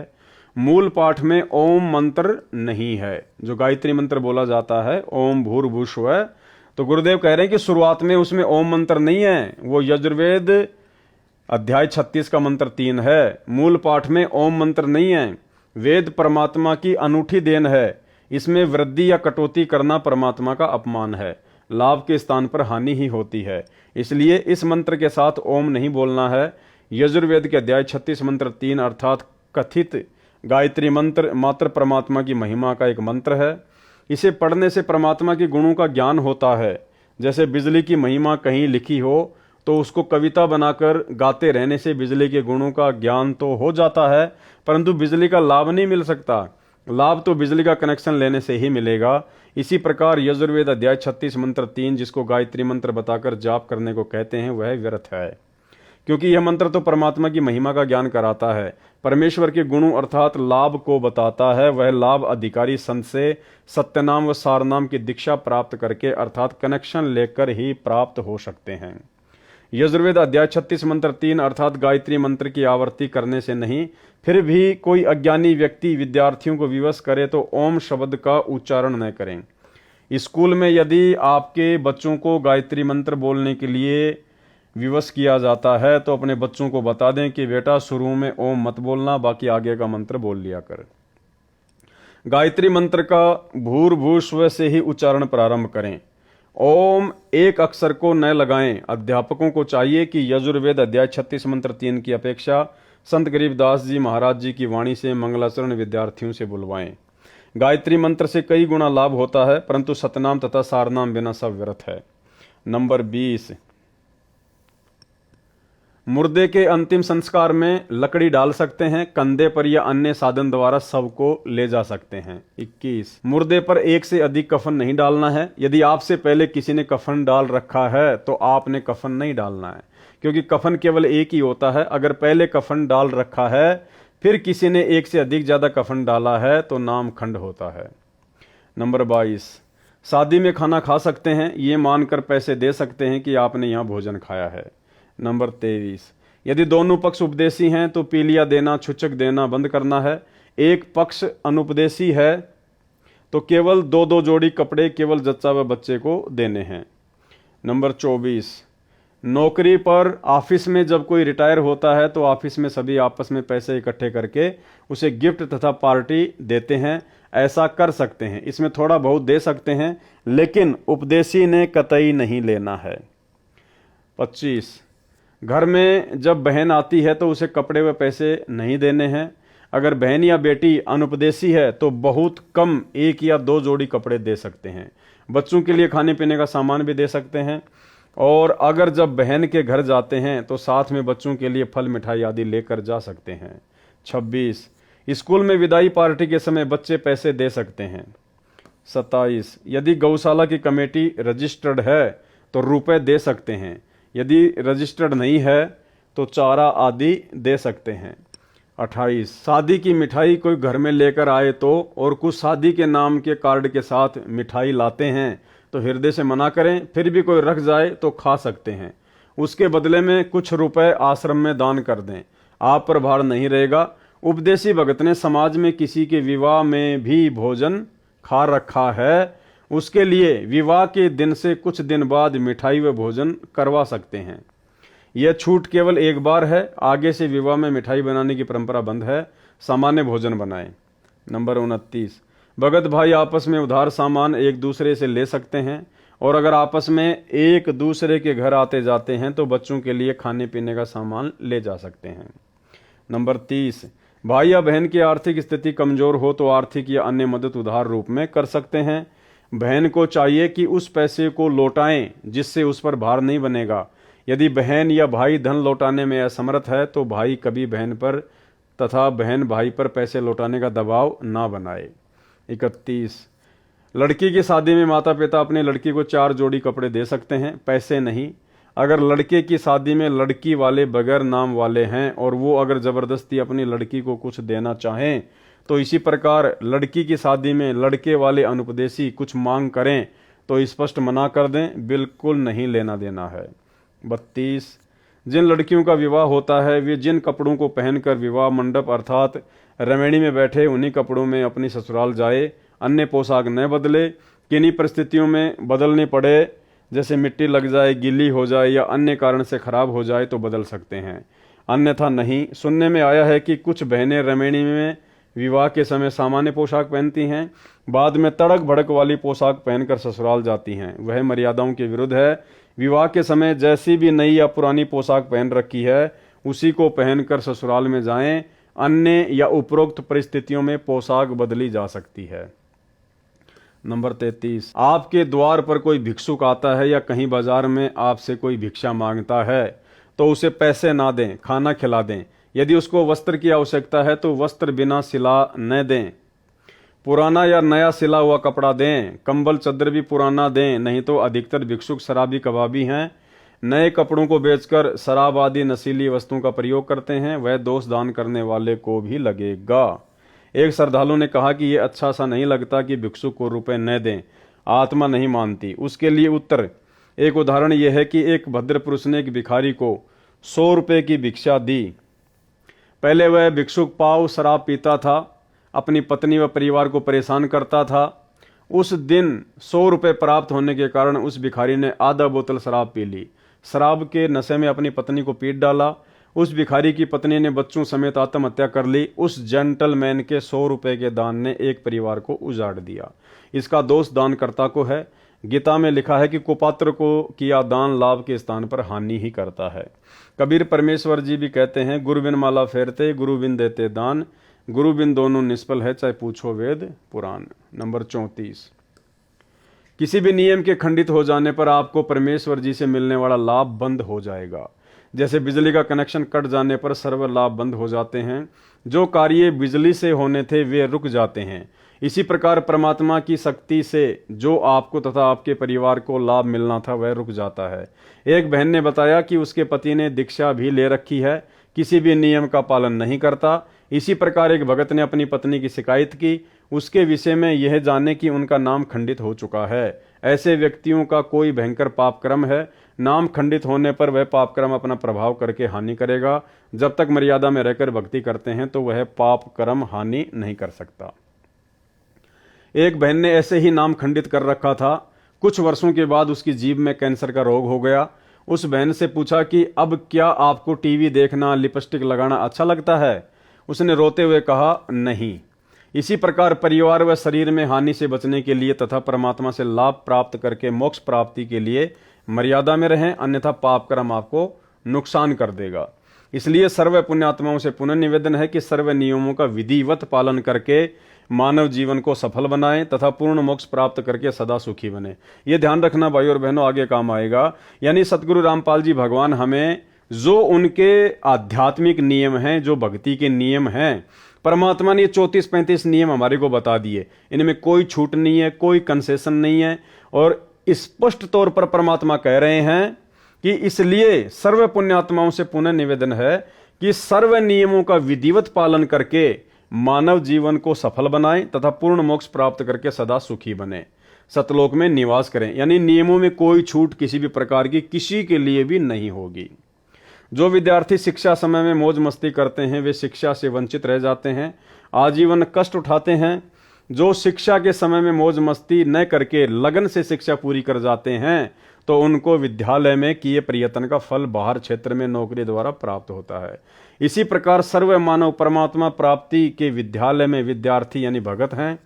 मूल पाठ में ओम मंत्र नहीं है। जो गायत्री मंत्र बोला जाता है ओम भूर्भुवस्सुवः, तो गुरुदेव कह रहे हैं कि शुरुआत में उसमें ओम मंत्र नहीं है, वो यजुर्वेद अध्याय 36 का मंत्र 3 है। मूल पाठ में ओम मंत्र नहीं है। वेद परमात्मा की अनूठी देन है, इसमें वृद्धि या कटौती करना परमात्मा का अपमान है। लाभ के स्थान पर हानि ही होती है, इसलिए इस मंत्र के साथ ओम नहीं बोलना है। यजुर्वेद के अध्याय 36 मंत्र 3 अर्थात कथित गायत्री मंत्र मात्र परमात्मा की महिमा का एक मंत्र है। इसे पढ़ने से परमात्मा के गुणों का ज्ञान होता है। जैसे बिजली की महिमा कहीं लिखी हो तो उसको कविता बनाकर गाते रहने से बिजली के गुणों का ज्ञान तो हो जाता है, परंतु बिजली का लाभ नहीं मिल सकता। लाभ तो बिजली का कनेक्शन लेने से ही मिलेगा। इसी प्रकार यजुर्वेद अध्याय 36 मंत्र 3 जिसको गायत्री मंत्र बताकर जाप करने को कहते हैं वह व्यर्थ है, क्योंकि यह मंत्र तो परमात्मा की महिमा का ज्ञान कराता है, परमेश्वर के गुणों अर्थात लाभ को बताता है। वह लाभ अधिकारी संत से सत्यनाम व सारनाम की दीक्षा प्राप्त करके अर्थात कनेक्शन लेकर ही प्राप्त हो सकते हैं। यजुर्वेद अध्याय 36 मंत्र 3 अर्थात गायत्री मंत्र की आवृत्ति करने से नहीं, फिर भी कोई अज्ञानी व्यक्ति विद्यार्थियों को विवश करे तो ओम शब्द का उच्चारण न करें। स्कूल में यदि आपके बच्चों को गायत्री मंत्र बोलने के लिए विवश किया जाता है तो अपने बच्चों को बता दें कि बेटा शुरू में ओम मत बोलना, बाकी आगे का मंत्र बोल लिया कर। गायत्री मंत्र का भूर्भुवस्सुवः से ही उच्चारण प्रारंभ करें। ओम एक अक्षर को न लगाएं। अध्यापकों को चाहिए कि यजुर्वेद अध्याय 36 मंत्र 3 की अपेक्षा संत गरीबदास जी महाराज जी की वाणी से मंगलाचरण विद्यार्थियों से बुलवाएं। गायत्री मंत्र से कई गुना लाभ होता है, परंतु सतनाम तथा सारनाम बिना सब व्यर्थ है। नंबर 20, मुर्दे के अंतिम संस्कार में लकड़ी डाल सकते हैं, कंधे पर या अन्य साधन द्वारा शव को ले जा सकते हैं। 21, मुर्दे पर एक से अधिक कफन नहीं डालना है। यदि आपसे पहले किसी ने कफन डाल रखा है तो आपने कफन नहीं डालना है, क्योंकि कफन केवल एक ही होता है। अगर पहले कफन डाल रखा है फिर किसी ने एक से अधिक ज्यादा कफन डाला है तो नाम खंड होता है। नंबर 22, शादी में खाना खा सकते हैं, ये मानकर पैसे दे सकते हैं कि आपने यहाँ भोजन खाया है। नंबर 23, यदि दोनों पक्ष उपदेशी हैं तो पीलिया देना, छुचक देना बंद करना है। एक पक्ष अनुपदेशी है तो केवल 2-2 जोड़ी कपड़े केवल जच्चा व बच्चे को देने हैं। नंबर 24, नौकरी पर ऑफिस में जब कोई रिटायर होता है तो ऑफिस में सभी आपस में पैसे इकट्ठे करके उसे गिफ्ट तथा पार्टी देते हैं। ऐसा कर सकते हैं, इसमें थोड़ा बहुत दे सकते हैं, लेकिन उपदेशी ने कतई नहीं लेना है। 25, घर में जब बहन आती है तो उसे कपड़े व पैसे नहीं देने हैं। अगर बहन या बेटी अनुपदेशी है तो बहुत कम 1 या 2 जोड़ी कपड़े दे सकते हैं। बच्चों के लिए खाने पीने का सामान भी दे सकते हैं। और अगर जब बहन के घर जाते हैं तो साथ में बच्चों के लिए फल मिठाई आदि लेकर जा सकते हैं। 26, स्कूल में विदाई पार्टी के समय बच्चे पैसे दे सकते हैं। 27, यदि गौशाला की कमेटी रजिस्टर्ड है तो रुपए दे सकते हैं। यदि रजिस्टर्ड नहीं है तो चारा आदि दे सकते हैं। 28, शादी की मिठाई कोई घर में लेकर आए तो और कुछ शादी के नाम के कार्ड के साथ मिठाई लाते हैं तो हृदय से मना करें। फिर भी कोई रख जाए तो खा सकते हैं। उसके बदले में कुछ रुपए आश्रम में दान कर दें, आप पर भार नहीं रहेगा। उपदेशी भगत ने समाज में किसी के विवाह में भी भोजन खा रखा है, उसके लिए विवाह के दिन से कुछ दिन बाद मिठाई व भोजन करवा सकते हैं। यह छूट केवल एक बार है, आगे से विवाह में मिठाई बनाने की परंपरा बंद है। सामान्य भोजन बनाएं। नंबर 29, भगत भाई आपस में उधार सामान एक दूसरे से ले सकते हैं, और अगर आपस में एक दूसरे के घर आते जाते हैं तो बच्चों के लिए खाने पीने का सामान ले जा सकते हैं। नंबर 30, भाई या बहन की आर्थिक स्थिति कमजोर हो तो आर्थिक या अन्य मदद उधार रूप में कर सकते हैं। बहन को चाहिए कि उस पैसे को लौटाएं जिससे उस पर भार नहीं बनेगा। यदि बहन या भाई धन लौटाने में असमर्थ है तो भाई कभी बहन पर तथा बहन भाई पर पैसे लौटाने का दबाव ना बनाए। 31, लड़की की शादी में माता पिता अपनी लड़की को 4 जोड़ी कपड़े दे सकते हैं, पैसे नहीं। अगर लड़के की शादी में लड़की वाले बगैर नाम वाले हैं और वो अगर जबरदस्ती अपनी लड़की को कुछ देना चाहें तो इसी प्रकार लड़की की शादी में लड़के वाले अनुपदेशी कुछ मांग करें तो स्पष्ट मना कर दें, बिल्कुल नहीं लेना देना है। 32, जिन लड़कियों का विवाह होता है वे जिन कपड़ों को पहनकर विवाह मंडप अर्थात रमणी में बैठे उन्हीं कपड़ों में अपनी ससुराल जाए, अन्य पोशाक न बदले। किन्हीं परिस्थितियों में बदलने पड़े, जैसे मिट्टी लग जाए, गीली हो जाए या अन्य कारण से खराब हो जाए तो बदल सकते हैं, अन्यथा नहीं। सुनने में आया है कि कुछ बहनें रमणी में विवाह के समय सामान्य पोशाक पहनती हैं, बाद में तड़क भड़क वाली पोशाक पहनकर ससुराल जाती हैं। वह मर्यादाओं के विरुद्ध है। विवाह के समय जैसी भी नई या पुरानी पोशाक पहन रखी है उसी को पहनकर ससुराल में जाएं, अन्य या उपरोक्त परिस्थितियों में पोशाक बदली जा सकती है। नंबर 33, आपके द्वार पर कोई भिक्षुक आता है या कहीं बाजार में आपसे कोई भिक्षा मांगता है तो उसे पैसे ना दें, खाना खिला दें। यदि उसको वस्त्र की आवश्यकता है तो वस्त्र बिना सिला न दें, पुराना या नया सिला हुआ कपड़ा दें। कंबल चद्दर भी पुराना दें, नहीं तो अधिकतर भिक्षुक शराबी कबाबी हैं, नए कपड़ों को बेचकर शराब आदि नशीली वस्तुओं का प्रयोग करते हैं, वह दोष दान करने वाले को भी लगेगा। एक श्रद्धालु ने कहा कि यह अच्छा सा नहीं लगता कि भिक्षुक को रुपए न दें, आत्मा नहीं मानती। उसके लिए उत्तर, एक उदाहरण यह है कि एक भद्र पुरुष ने एक भिखारी को 100 रुपए की भिक्षा दी। पहले वह भिक्षुक पाव शराब पीता था, अपनी पत्नी व परिवार को परेशान करता था। उस दिन 100 रुपए प्राप्त होने के कारण उस भिखारी ने आधा बोतल शराब पी ली। शराब के नशे में अपनी पत्नी को पीट डाला। उस भिखारी की पत्नी ने बच्चों समेत आत्महत्या कर ली। उस जेंटलमैन के 100 रुपए के दान ने एक परिवार को उजाड़ दिया। इसका दोष दानकर्ता को है। गीता में लिखा है कि कुपात्र को किया दान लाभ के स्थान पर हानि ही करता है। कबीर परमेश्वर जी भी कहते हैं, गुरु बिन माला फेरते, गुरु बिन देते दान, गुरु बिन दोनों निष्फल है, चाहे पूछो वेद पुराण। नंबर 34, किसी भी नियम के खंडित हो जाने पर आपको परमेश्वर जी से मिलने वाला लाभ बंद हो जाएगा। जैसे बिजली का कनेक्शन कट जाने पर सर्व लाभ बंद हो जाते हैं, जो कार्य बिजली से होने थे वे रुक जाते हैं। इसी प्रकार परमात्मा की शक्ति से जो आपको तथा आपके परिवार को लाभ मिलना था वह रुक जाता है। एक बहन ने बताया कि उसके पति ने दीक्षा भी ले रखी है, किसी भी नियम का पालन नहीं करता। इसी प्रकार एक भगत ने अपनी पत्नी की शिकायत की, उसके विषय में यह जाने कि उनका नाम खंडित हो चुका है। ऐसे व्यक्तियों का कोई भयंकर पाप कर्म है, नाम खंडित होने पर वह पाप कर्म अपना प्रभाव करके हानि करेगा। जब तक मर्यादा में रहकर भक्ति करते हैं तो वह पाप कर्म हानि नहीं कर सकता। एक बहन ने ऐसे ही नाम खंडित कर रखा था। कुछ वर्षों के बाद उसकी जीभ में कैंसर का रोग हो गया। उस बहन से पूछा कि अब क्या आपको टीवी देखना, लिपस्टिक लगाना अच्छा लगता है? उसने रोते हुए कहा, नहीं। इसी प्रकार परिवार व शरीर में हानि से बचने के लिए तथा परमात्मा से लाभ प्राप्त करके मोक्ष प्राप्ति के लिए मर्यादा में रहें, अन्यथा पाप कर्म आपको नुकसान कर देगा। इसलिए सर्व पुण्यात्माओं से पुनः निवेदन है कि सर्व नियमों का विधिवत पालन करके मानव जीवन को सफल बनाएं तथा पूर्ण मोक्ष प्राप्त करके सदा सुखी बने। ये ध्यान रखना भाई और बहनों, आगे काम आएगा। यानी सतगुरु रामपाल जी भगवान हमें जो उनके आध्यात्मिक नियम हैं, जो भक्ति के नियम हैं, परमात्मा ने 34-35 नियम हमारे को बता दिए। इनमें कोई छूट नहीं है, कोई कंसेशन नहीं है। और स्पष्ट तौर पर परमात्मा कह रहे हैं कि इसलिए सर्व पुण्यात्माओं से पुनः निवेदन है कि सर्व नियमों का विधिवत पालन करके मानव जीवन को सफल बनाएं तथा पूर्ण मोक्ष प्राप्त करके सदा सुखी बने, सतलोक में निवास करें। यानी नियमों में कोई छूट किसी भी प्रकार की किसी के लिए भी नहीं होगी। जो विद्यार्थी शिक्षा समय में मौज मस्ती करते हैं वे शिक्षा से वंचित रह जाते हैं, आजीवन कष्ट उठाते हैं। जो शिक्षा के समय में मौज मस्ती न करके लगन से शिक्षा पूरी कर जाते हैं तो उनको विद्यालय में किए प्रयत्न का फल बाहर क्षेत्र में नौकरी द्वारा प्राप्त होता है। इसी प्रकार सर्व मानव परमात्मा प्राप्ति के विद्यालय में विद्यार्थी यानी भगत हैं।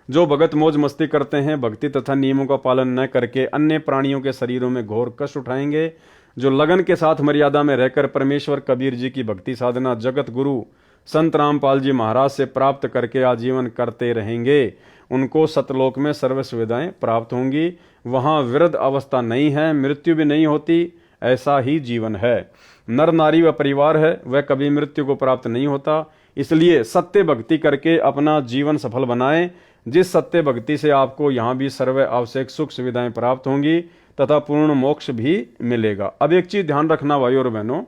जो भगत मौज मस्ती करते हैं, भक्ति तथा नियमों का पालन न करके अन्य प्राणियों के शरीरों में घोर कष्ट उठाएंगे। जो लगन के साथ मर्यादा में रहकर परमेश्वर कबीर जी की भक्ति साधना जगत गुरु संत रामपाल जी महाराज से प्राप्त करके आजीवन करते रहेंगे, उनको सतलोक में सर्व सुविधाएं प्राप्त होंगी। वहां वृद्ध अवस्था नहीं है, मृत्यु भी नहीं होती, ऐसा ही जीवन है। नर नारी व परिवार है, वह कभी मृत्यु को प्राप्त नहीं होता। इसलिए सत्य भक्ति करके अपना जीवन सफल बनाएं, जिस सत्य भक्ति से आपको यहाँ भी सर्व आवश्यक सुख सुविधाएं प्राप्त होंगी तथा पूर्ण मोक्ष भी मिलेगा। अब एक चीज ध्यान रखना भाई और बहनों,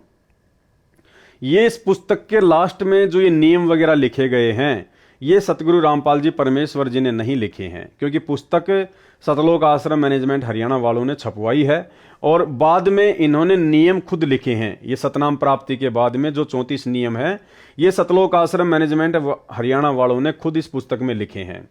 ये इस पुस्तक के लास्ट में जो ये नियम वगैरह लिखे गए हैं ये सतगुरु रामपाल जी परमेश्वर जी ने नहीं लिखे हैं, क्योंकि पुस्तक सतलोक आश्रम मैनेजमेंट हरियाणा वालों ने छपवाई है और बाद में इन्होंने नियम खुद लिखे हैं। ये सतनाम प्राप्ति के बाद में जो 34 नियम है ये सतलोक आश्रम मैनेजमेंट हरियाणा वालों ने खुद इस पुस्तक में लिखे हैं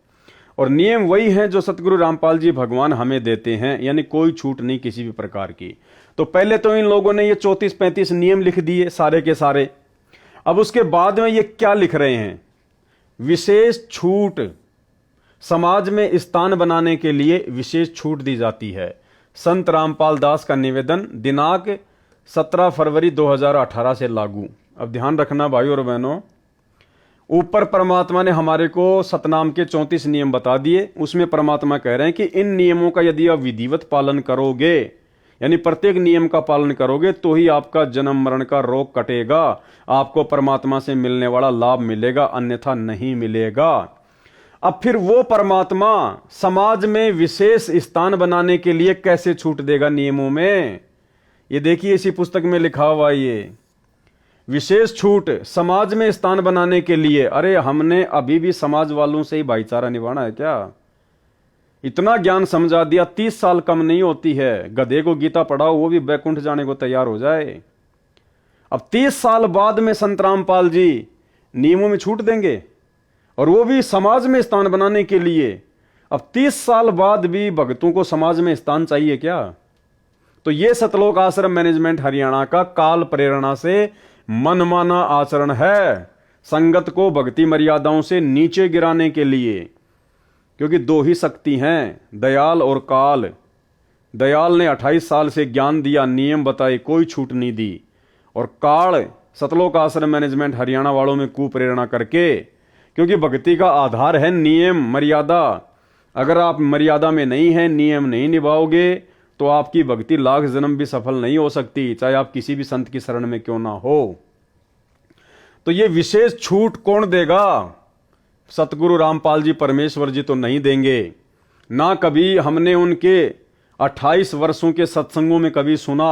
और नियम वही हैं जो सतगुरु रामपाल जी भगवान हमें देते हैं, यानी कोई छूट नहीं किसी भी प्रकार की। तो पहले तो इन लोगों ने ये 34-35 नियम लिख दिए सारे के सारे। अब उसके बाद में ये क्या लिख रहे हैं, विशेष छूट, समाज में स्थान बनाने के लिए विशेष छूट दी जाती है। संत रामपाल दास का निवेदन दिनांक 17 फरवरी 2018 से लागू। अब ध्यान रखना भाई और बहनों, ऊपर परमात्मा ने हमारे को सतनाम के 34 नियम बता दिए। उसमें परमात्मा कह रहे हैं कि इन नियमों का यदि आप विधिवत पालन करोगे, यानी प्रत्येक नियम का पालन करोगे तो ही आपका जन्म मरण का रोग कटेगा, आपको परमात्मा से मिलने वाला लाभ मिलेगा, अन्यथा नहीं मिलेगा। अब फिर वो परमात्मा समाज में विशेष स्थान बनाने के लिए कैसे छूट देगा नियमों में? ये देखिए इसी पुस्तक में लिखा हुआ ये विशेष छूट समाज में स्थान बनाने के लिए। अरे हमने अभी भी समाज वालों से ही भाईचारा निभाना है क्या? इतना ज्ञान समझा दिया, 30 साल कम नहीं होती है। गधे को गीता पढ़ाओ वो भी बैकुंठ जाने को तैयार हो जाए। अब 30 साल बाद में संत रामपाल जी नियमों में छूट देंगे और वो भी समाज में स्थान बनाने के लिए। अब 30 साल बाद भी भक्तों को समाज में स्थान चाहिए क्या? तो ये सतलोक आश्रम मैनेजमेंट हरियाणा का काल प्रेरणा से मनमाना आचरण है, संगत को भक्ति मर्यादाओं से नीचे गिराने के लिए। क्योंकि दो ही शक्ति हैं, दयाल और काल। दयाल ने 28 साल से ज्ञान दिया, नियम बताए, कोई छूट नहीं दी। और काल सतलोक आश्रम मैनेजमेंट हरियाणा वालों में कुप्रेरणा करके, क्योंकि भक्ति का आधार है नियम, मर्यादा। अगर आप मर्यादा में नहीं हैं, नियम नहीं निभाओगे, तो आपकी भक्ति लाख जन्म भी सफल नहीं हो सकती, चाहे आप किसी भी संत की शरण में क्यों ना हो। तो ये विशेष छूट कौन देगा? सतगुरु रामपाल जी परमेश्वर जी तो नहीं देंगे। ना कभी हमने उनके 28 वर्षों के सत्संगों में कभी सुना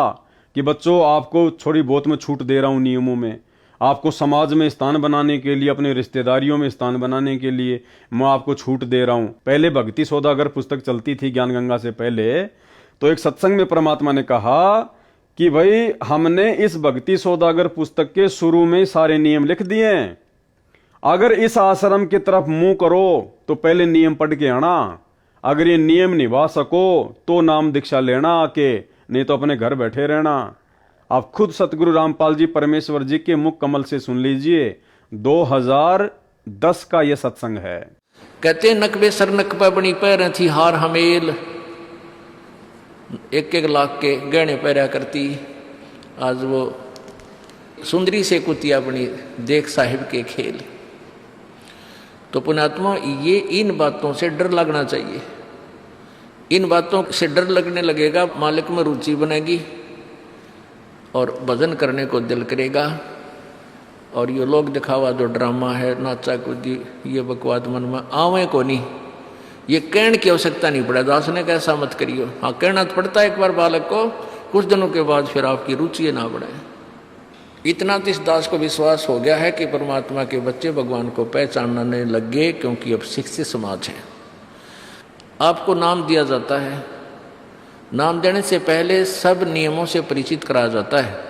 कि बच्चों आपको थोड़ी बहुत मैं छूट दे रहा हूं नियमों में, आपको समाज में स्थान बनाने के लिए, अपने रिश्तेदारियों में स्थान बनाने के लिए मैं आपको छूट दे रहा हूं। पहले भक्ति सौदागर पुस्तक चलती थी ज्ञान गंगा से पहले, तो एक सत्संग में परमात्मा ने कहा कि भाई हमने इस भक्ति सौदागर पुस्तक के शुरू में सारे नियम लिख दिए हैं, अगर इस आश्रम की तरफ मुंह करो तो पहले नियम पढ़ के आना, अगर ये नियम निभा सको तो नाम दीक्षा लेना आके, नहीं तो अपने घर बैठे रहना। आप खुद सतगुरु रामपाल जी परमेश्वर जी के मुख कमल से सुन लीजिए, 2010 का ये सत्संग है। कहते नकबे सर नकबा बनी पैर थी हार हमेल, 1-1 लाख के गहने पहरा करती, आज वो सुंदरी से कुतिया बनी देख साहिब के खेल। तो पुण्यात्मा, ये इन बातों से डर लगना चाहिए। इन बातों से डर लगने लगेगा, मालिक में रुचि बनेगी और भजन करने को दिल करेगा। और ये लोग दिखावा जो ड्रामा है, नाचा कूदी, ये बकवाद मन में आवे को नहीं, ये कहने की आवश्यकता नहीं पड़ा। दास ने कैसा मत करियो, हाँ कहना तो पड़ता है एक बार बालक को, कुछ दिनों के बाद फिर आपकी रुचि ना बढ़े। इतना तो इस दास को विश्वास हो गया है कि परमात्मा के बच्चे भगवान को पहचानने लग गए, क्योंकि अब शिक्षित समाज है। आपको नाम दिया जाता है, नाम देने से पहले सब नियमों से परिचित कराया जाता है।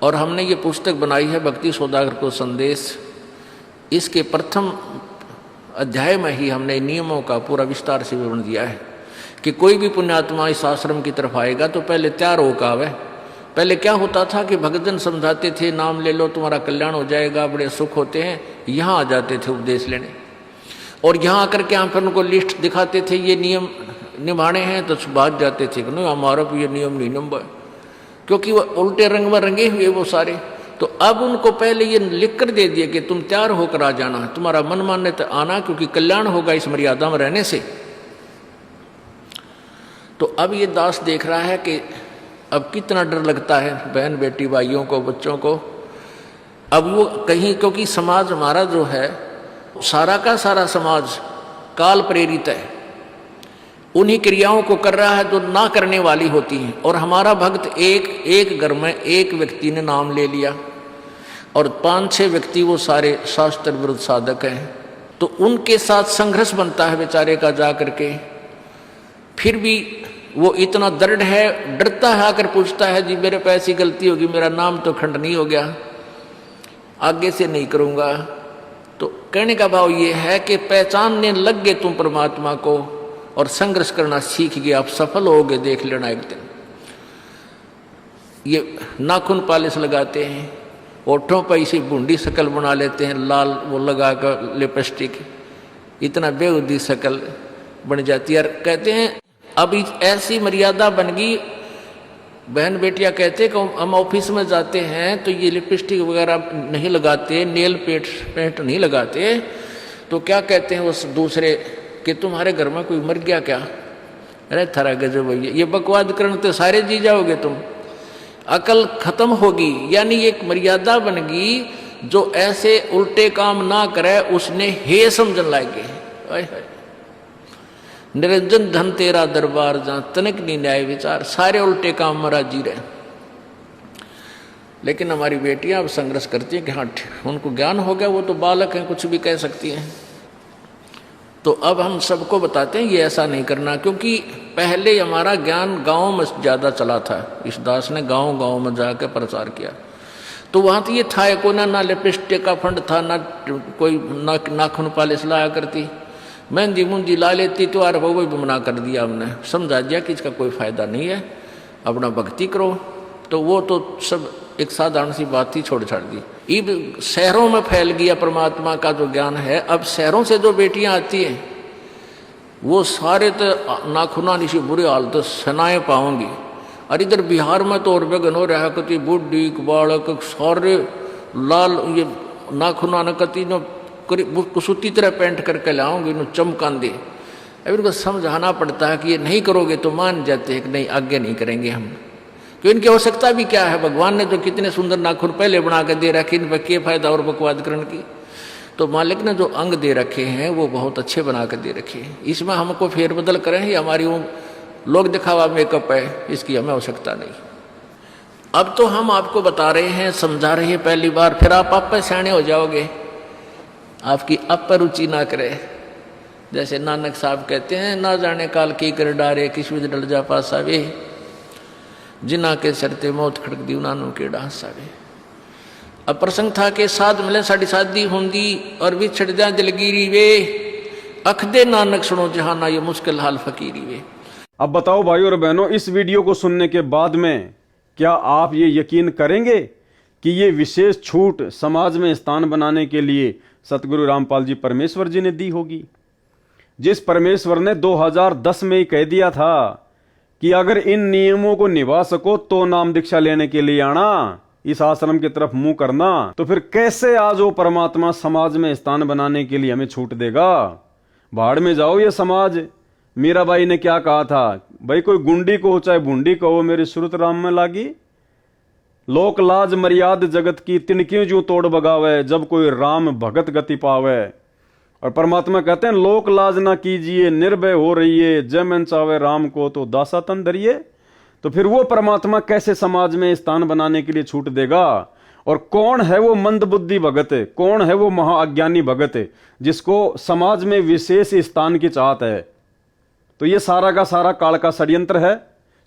और हमने ये पुस्तक बनाई है भक्ति सौदागर को संदेश, इसके प्रथम अध्याय में ही हमने नियमों का पूरा विस्तार से विवरण दिया है कि कोई भी पुण्यात्मा इस आश्रम की तरफ आएगा तो पहले तैयार होकर आवे। पहले क्या होता था कि भक्तजन समझाते थे, नाम ले लो तुम्हारा कल्याण हो जाएगा, बड़े सुख होते हैं, यहाँ आ जाते थे उपदेश लेने, और यहाँ आकर के हम फिर उनको लिस्ट दिखाते थे, ये नियम निभाने हैं, तो भाग जाते थे कि नहीं हमारा भी ये नियम नहीं निभा, क्योंकि वो उल्टे रंग में रंगे हुए वो सारे। तो अब उनको पहले ये लिख कर दे दिए कि तुम तैयार होकर आ जाना, तुम्हारा मन मानने तो आना, क्योंकि कल्याण होगा इस मर्यादा में रहने से। तो अब ये दास देख रहा है कि अब कितना डर लगता है बहन बेटी भाइयों को, बच्चों को। अब वो कहीं, क्योंकि समाज हमारा जो है, सारा का सारा समाज काल प्रेरित है, उन्हीं क्रियाओं को कर रहा है जो ना करने वाली होती हैं। और हमारा भक्त एक घर में एक व्यक्ति ने नाम ले लिया और 5-6 व्यक्ति वो सारे शास्त्र विरुद्ध साधक हैं, तो उनके साथ संघर्ष बनता है बेचारे का जा करके। फिर भी वो इतना दृढ़ है, डरता है, आकर पूछता है जी मेरे पे ऐसी गलती होगी, मेरा नाम तो खंडनीय हो गया, आगे से नहीं करूँगा। तो कहने का भाव ये है कि पहचानने लग गए तुम परमात्मा को और संघर्ष करना सीख गए, आप सफल होगे, देख लेना एक दिन। ये नाखून पालिश लगाते हैं, ओठों पर इसी बूंदी शक्ल बना लेते हैं, लाल वो लगा कर लिपस्टिक, इतना बेहुदी शक्ल बन जाती है। कहते हैं अब ऐसी मर्यादा बन गई, बहन बेटियां कहते कि हम ऑफिस में जाते हैं तो ये लिपस्टिक वगैरह नहीं लगाते, नेल पेंट नहीं लगाते, तो क्या कहते हैं उस दूसरे कि तुम्हारे घर में कोई मर गया क्या? अरे थारा गजब भैया, ये बकवाद करने तो सारे जी जाओगे तुम, अकल खत्म होगी। यानी एक मर्यादा बन गई, जो ऐसे उल्टे काम ना करे उसने हे समझन लागे। निरंजन धन तेरा दरबार जहाँ तनिक नहीं न्याय विचार, सारे उल्टे काम में राजी रहे। लेकिन हमारी बेटियां अब संघर्ष करती हैं कि हाँ उनको ज्ञान हो गया, वो तो बालक हैं, कुछ भी कह सकती हैं। तो अब हम सबको बताते हैं ये ऐसा नहीं करना, क्योंकि पहले हमारा ज्ञान गांव में ज़्यादा चला था। इस दास ने गांव में जाकर प्रचार किया, तो वहाँ तो ये था को ना लिपस्टिक का फंड था, ना कोई नाखून पालिश लाया करती, मेहंदी मुंदी ला लेती, तो यार वो भी मना कर दिया हमने, समझा दिया कि इसका कोई फायदा नहीं है, अपना भक्ति करो। तो वो तो सब एक साधारण सी बात ही छोड़ छाड़ दी। अब शहरों में फैल गया परमात्मा का जो ज्ञान है। अब शहरों से जो बेटियां आती हैं, वो सारे तो नाखुना निशी बुरे हाल तो सनाए पाओगे। और इधर बिहार में तो और बेगन हो रहा है कति बुढ़ी बालक सारे लाल ये नाखुना न कति नो कुसूती तरह पेंट करके लाओगे नो चमकांदे। अब इनको समझाना पड़ता है कि ये नहीं करोगे तो मान जाते हैं कि नहीं आगे नहीं करेंगे हम, क्यों इनकी आवश्यकता भी क्या है। भगवान ने तो कितने सुंदर नाखून पहले बना के दे रखे, इन पर क्या फायदा और बकवाद करने की। तो मालिक ने जो अंग दे रखे हैं वो बहुत अच्छे बना के दे रखे हैं, इसमें हमको फेरबदल करें ही हमारी वो लोग दिखावा मेकअप है, इसकी हमें आवश्यकता नहीं। अब तो हम आपको बता रहे हैं, समझा रहे हैं पहली बार, फिर आप पे सियाने हो जाओगे, आपकी अब पर रुचि ना करे। जैसे नानक साहब कहते हैं, ना जाने काल की कर डारे किस विध डल जा पासा वे, जिना के सरते मौत खड़क दी नानू के डांसा वे। अब प्रसंग था कि साध मिले साड़ी शादी होंगी और भी छड़ जा दिलगिरी वे, अख दे नानक सुनो जहाना ये मुश्किल हाल फकीरी वे। अब बताओ भाइयों और बहनों, इस वीडियो को सुनने के बाद में क्या आप ये यकीन करेंगे कि ये विशेष छूट समाज में स्थान बनाने के लिए सतगुरु रामपाल जी परमेश्वर जी ने दी होगी, जिस परमेश्वर ने 2010 में ही कह दिया था कि अगर इन नियमों को निभा सको तो नाम दीक्षा लेने के लिए आना, इस आश्रम की तरफ मुंह करना। तो फिर कैसे आज वो परमात्मा समाज में स्थान बनाने के लिए हमें छूट देगा? भाड़ में जाओ ये समाज। मीराबाई ने क्या कहा था, भाई कोई गुंडी को चाहे भूंडी कहो मेरी सुरत राम में लागी। लोक लाज मर्याद जगत की तिनकियों जो तोड़ बगावे, जब कोई राम भगत गति पावे। और परमात्मा कहते हैं लोक लाज ना कीजिए, निर्भय हो रहिए, जय मन चावे राम को तो दासा तन धरिए। तो फिर वो परमात्मा कैसे समाज में स्थान बनाने के लिए छूट देगा? और कौन है वो मंद बुद्धि भगत, कौन है वो महाअज्ञानी भगत जिसको समाज में विशेष स्थान की चाहत है? तो ये सारा का सारा काल का षड्यंत्र है।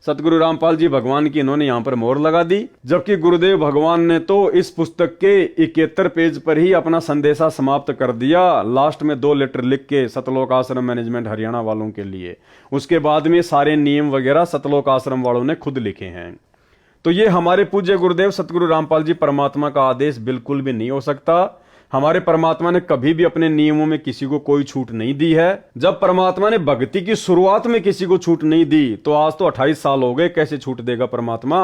सतगुरु रामपाल जी भगवान की इन्होंने यहां पर मोहर लगा दी, जबकि गुरुदेव भगवान ने तो इस पुस्तक के 71 पेज पर ही अपना संदेशा समाप्त कर दिया। लास्ट में 2 लेटर लिख के सतलोक आश्रम मैनेजमेंट हरियाणा वालों के लिए, उसके बाद में सारे नियम वगैरह सतलोक आश्रम वालों ने खुद लिखे हैं। तो ये हमारे पूज्य गुरुदेव सतगुरु रामपाल जी परमात्मा का आदेश बिल्कुल भी नहीं हो सकता। हमारे परमात्मा ने कभी भी अपने नियमों में किसी को कोई छूट नहीं दी है। जब परमात्मा ने भक्ति की शुरुआत में किसी को छूट नहीं दी तो आज तो 28 साल हो गए, कैसे छूट देगा परमात्मा?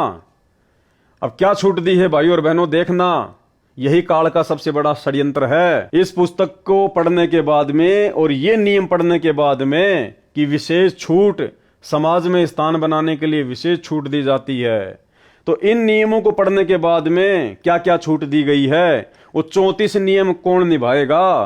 अब क्या छूट दी है भाइयों और बहनों, देखना यही काल का सबसे बड़ा षड्यंत्र है। इस पुस्तक को पढ़ने के बाद में और ये नियम पढ़ने के बाद में कि विशेष छूट समाज में स्थान बनाने के लिए विशेष छूट दी जाती है, तो इन नियमों को पढ़ने के बाद में क्या क्या छूट दी गई है, वो 34 नियम कौन निभाएगा?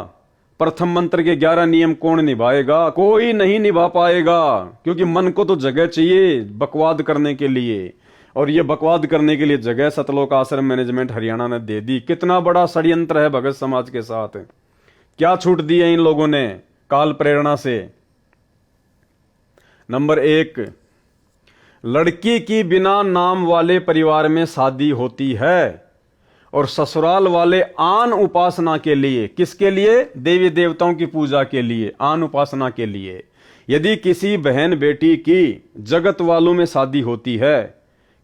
प्रथम मंत्र के 11 नियम कौन निभाएगा? कोई नहीं निभा पाएगा, क्योंकि मन को तो जगह चाहिए बकवाद करने के लिए, और ये बकवाद करने के लिए जगह सतलोक आश्रम मैनेजमेंट हरियाणा ने दे दी। कितना बड़ा षड्यंत्र है भगत समाज के साथ। क्या छूट दी है इन लोगों ने काल प्रेरणा से? नंबर 1, लड़की की बिना नाम वाले परिवार में शादी होती है और ससुराल वाले आन उपासना के लिए, किसके लिए? देवी देवताओं की पूजा के लिए, आन उपासना के लिए। यदि किसी बहन बेटी की जगत वालों में शादी होती है,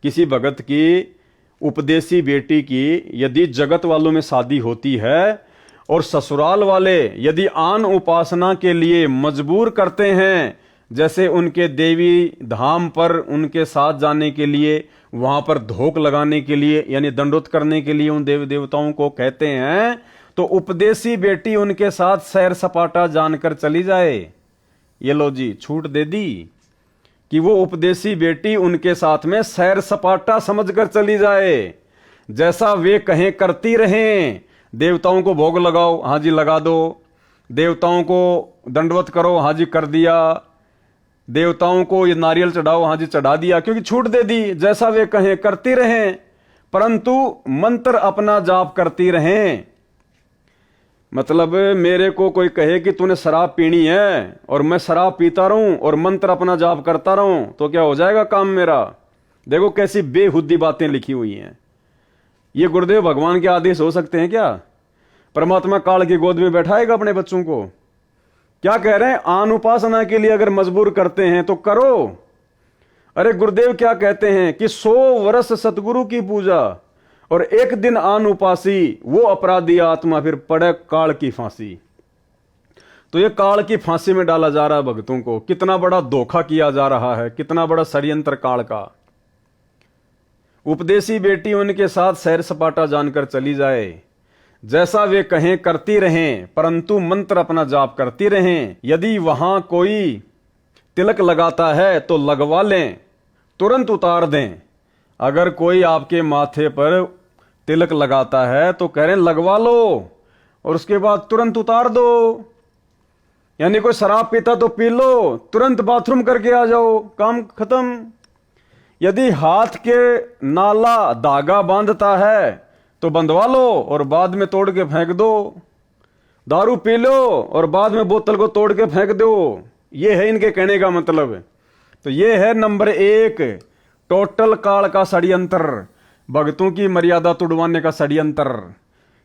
किसी भगत की उपदेशी बेटी की यदि जगत वालों में शादी होती है और ससुराल वाले यदि आन उपासना के लिए मजबूर करते हैं, जैसे उनके देवी धाम पर उनके साथ जाने के लिए, वहां पर धोख लगाने के लिए यानी दंडोत करने के लिए उन देवी देवताओं को कहते हैं, तो उपदेशी बेटी उनके साथ सैर सपाटा जानकर चली जाए। ये लो जी छूट दे दी कि वो उपदेशी बेटी उनके साथ में सैर सपाटा समझकर चली जाए, जैसा वे कहें करती रहें। देवताओं को भोग लगाओ, हाँ जी लगा दो। देवताओं को दंडवत करो, हाँ जी कर दिया। देवताओं को ये नारियल चढ़ाओ, हाँ जी चढ़ा दिया, क्योंकि छूट दे दी। जैसा वे कहें करती रहें, परंतु मंत्र अपना जाप करती रहें। मतलब मेरे को कोई कहे कि तूने शराब पीनी है और मैं शराब पीता रहूं और मंत्र अपना जाप करता रहूं, तो क्या हो जाएगा काम मेरा? देखो कैसी बेहुद्दी बातें लिखी हुई हैं। ये गुरुदेव भगवान के आदेश हो सकते हैं क्या? परमात्मा काल की गोद में बैठाएगा अपने बच्चों को? क्या कह रहे हैं? आन उपासना के लिए अगर मजबूर करते हैं तो करो। अरे गुरुदेव क्या कहते हैं कि 100 वर्ष सतगुरु की पूजा और एक दिन आन उपासी, वो अपराधी आत्मा फिर पड़े काल की फांसी। तो ये काल की फांसी में डाला जा रहा है भक्तों को। कितना बड़ा धोखा किया जा रहा है, कितना बड़ा षड्यंत्र काल का। उपदेशी बेटी उनके साथ सैर सपाटा जानकर चली जाए, जैसा वे कहें करती रहें, परंतु मंत्र अपना जाप करती रहें। यदि वहां कोई तिलक लगाता है तो लगवा लें, तुरंत उतार दें। अगर कोई आपके माथे पर तिलक लगाता है तो कह रहे हैं लगवा लो और उसके बाद तुरंत उतार दो। यानी कोई शराब पीता तो पी लो, तुरंत बाथरूम करके आ जाओ, काम खत्म। यदि हाथ के नाला धागा बांधता है तो बंधवा लो और बाद में तोड़ के फेंक दो। दारू पी लो और बाद में बोतल को तोड़ के फेंक दो। ये है इनके कहने का मतलब। तो ये है नंबर 1 टोटल काल का षड्यंत्र, भक्तों की मर्यादा तुड़वाने का षड्यंत्र।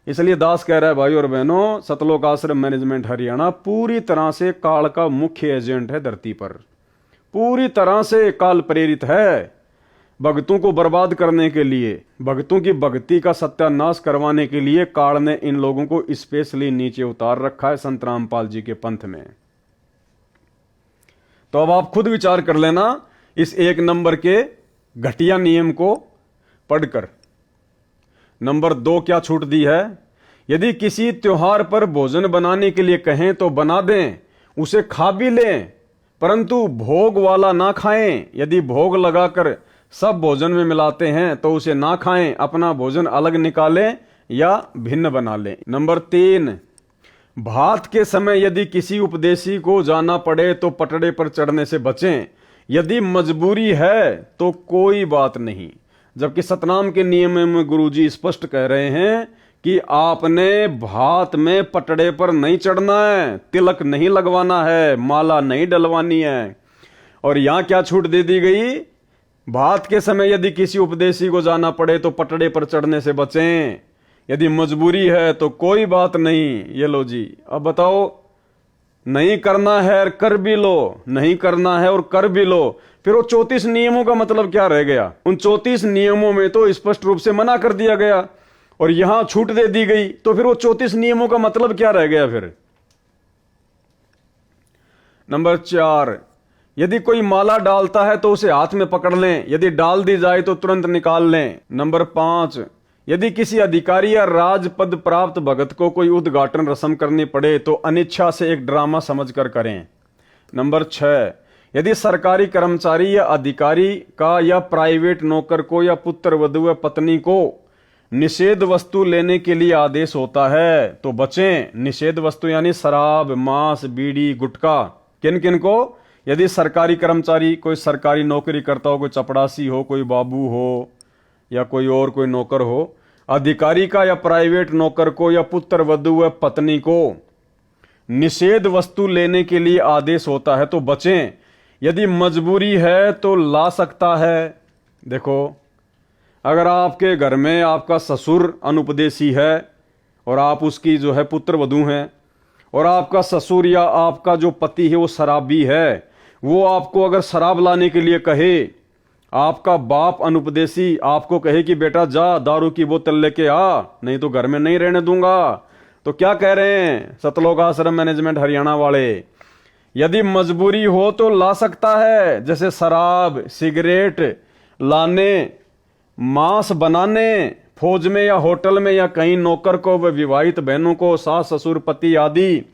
इसलिए दास कह रहा है भाई और बहनों, सतलोक आश्रम मैनेजमेंट हरियाणा पूरी तरह से काल का मुख्य एजेंट है धरती पर, पूरी तरह से काल प्रेरित है भक्तों को बर्बाद करने के लिए, भक्तों की भक्ति का सत्यानाश करवाने के लिए काल ने इन लोगों को स्पेशली नीचे उतार रखा है संत रामपाल जी के पंथ में। तो अब आप खुद विचार कर लेना इस 1 नंबर के घटिया नियम को पढ़कर। नंबर 2 क्या छूट दी है? यदि किसी त्योहार पर भोजन बनाने के लिए कहें तो बना दें, उसे खा भी लें, परंतु भोग वाला ना खाएं। यदि भोग लगाकर सब भोजन में मिलाते हैं तो उसे ना खाएं, अपना भोजन अलग निकालें या भिन्न बना लें। नंबर 3 भात के समय यदि किसी उपदेशी को जाना पड़े तो पटड़े पर चढ़ने से बचें। यदि मजबूरी है तो कोई बात नहीं। जबकि सतनाम के नियम में गुरुजी स्पष्ट कह रहे हैं कि आपने भात में पटड़े पर नहीं चढ़ना है, तिलक नहीं लगवाना है, माला नहीं डलवानी है। और यहां क्या छूट दे दी गई? भात के समय यदि किसी उपदेशी को जाना पड़े तो पटड़े पर चढ़ने से बचें। यदि मजबूरी है तो कोई बात नहीं। ये लो जी, अब बताओ, नहीं करना है और कर भी लो, नहीं करना है और कर भी लो, फिर वो 34 नियमों का मतलब क्या रह गया? उन 34 नियमों में तो स्पष्ट रूप से मना कर दिया गया और यहां छूट दे दी गई, तो फिर वो 34 नियमों का मतलब क्या रह गया फिर? नंबर 4 यदि कोई माला डालता है तो उसे हाथ में पकड़ लें, यदि डाल दी जाए तो तुरंत निकाल लें। नंबर 5 यदि किसी अधिकारी या राजपद प्राप्त भगत को कोई उद्घाटन रस्म करनी पड़े तो अनिच्छा से एक ड्रामा समझकर करें। नंबर 6 यदि सरकारी कर्मचारी या अधिकारी का या प्राइवेट नौकर को या पुत्र वधू या पत्नी को निषेध वस्तु लेने के लिए आदेश होता है तो बचें। निषेध वस्तु यानी शराब, मांस, बीड़ी, गुटखा। किन किन को? यदि सरकारी कर्मचारी, कोई सरकारी नौकरी करता हो, कोई चपड़ासी हो, कोई बाबू हो या कोई और कोई नौकर हो, अधिकारी का या प्राइवेट नौकर को या पुत्र वधू या पत्नी को निषेध वस्तु लेने के लिए आदेश होता है तो बचें। यदि मजबूरी है तो ला सकता है। देखो, अगर आपके घर में आपका ससुर अनुपदेशी है और आप उसकी जो है पुत्र वधू हैं और आपका ससुर या आपका जो पति है वो शराबी है, वो आपको अगर शराब लाने के लिए कहे, आपका बाप अनुपदेशी आपको कहे कि बेटा जा दारू की बोतल लेके आ, नहीं तो घर में नहीं रहने दूंगा, तो क्या कह रहे हैं सतलोक आश्रम मैनेजमेंट हरियाणा वाले? यदि मजबूरी हो तो ला सकता है, जैसे शराब, सिगरेट लाने, मांस बनाने, फौज में या होटल में या कहीं नौकर को व विवाहित बहनों को सास ससुर पति आदि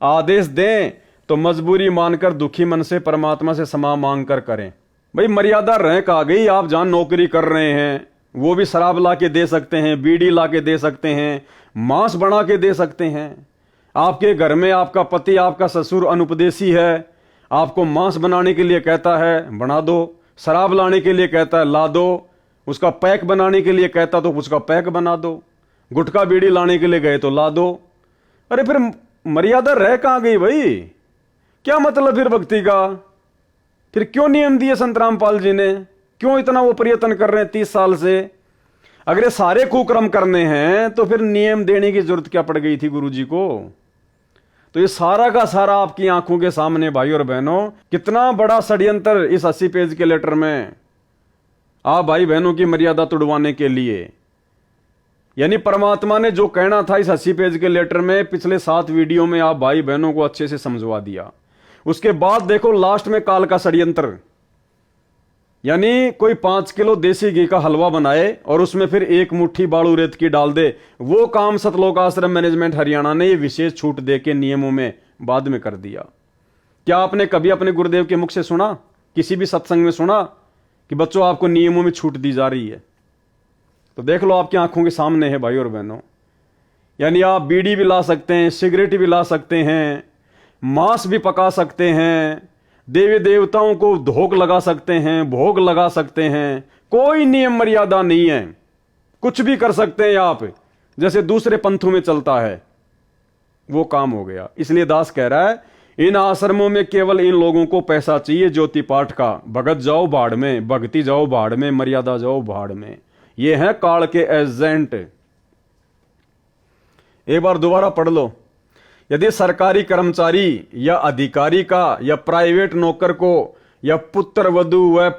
आदेश दें तो मजबूरी मानकर दुखी मन से परमात्मा से क्षमा मांग कर करें। भाई मर्यादा रैंक आ गई। आप जहां नौकरी कर रहे हैं वो भी शराब ला के दे सकते हैं, बीड़ी ला के दे सकते हैं, मांस बना के दे सकते हैं। आपके घर में आपका पति, आपका ससुर अनुपदेशी है, आपको मांस बनाने के लिए कहता है बना दो, शराब लाने के लिए कहता है ला दो, उसका पैक बनाने के लिए कहता तो उसका पैक बना दो, गुटखा बीड़ी लाने के लिए गए तो ला दो। अरे फिर मर्यादा रह कहां गई भाई? क्या मतलब फिर भक्ति का? फिर क्यों नियम दिए संत रामपाल जी ने? क्यों इतना वो प्रयत्न कर रहे हैं 30 साल से? अगर ये सारे कुकर्म करने हैं तो फिर नियम देने की जरूरत क्या पड़ गई थी गुरुजी को? तो ये सारा का सारा आपकी आंखों के सामने भाई और बहनों, कितना बड़ा षड्यंत्र इस 80 पेज के लेटर में। आप भाई बहनों की मर्यादा तुड़वाने के लिए यानी परमात्मा ने जो कहना था इस 80 पेज के लेटर में पिछले 7 वीडियो में आप भाई बहनों को अच्छे से समझवा दिया। उसके बाद देखो लास्ट में काल का षड्यंत्र, यानी कोई 5 किलो देसी घी का हलवा बनाए और उसमें फिर 1 मुट्ठी बालू रेत की डाल दे। वो काम सतलोक आश्रम मैनेजमेंट हरियाणा ने ये विशेष छूट दे के नियमों में बाद में कर दिया। क्या आपने कभी अपने गुरुदेव के मुख से सुना, किसी भी सत्संग में सुना कि बच्चों आपको नियमों में छूट दी जा रही है? तो देख लो, आपकी आंखों के सामने है भाई और बहनों। यानी आप बीड़ी भी ला सकते हैं, सिगरेट भी ला सकते हैं, मांस भी पका सकते हैं, देवी देवताओं को धोख लगा सकते हैं, भोग लगा सकते हैं, कोई नियम मर्यादा नहीं है, कुछ भी कर सकते हैं आप, जैसे दूसरे पंथों में चलता है वो काम हो गया। इसलिए दास कह रहा है इन आश्रमों में केवल इन लोगों को पैसा चाहिए ज्योति पाठ का, भगत जाओ भाड़ में, भक्ति जाओ भाड़ में, मर्यादा जाओ भाड़ में। ये है काल के एजेंट। एक बार दोबारा पढ़ लो। यदि सरकारी कर्मचारी या अधिकारी का या प्राइवेट नौकर को या पुत्र वधू व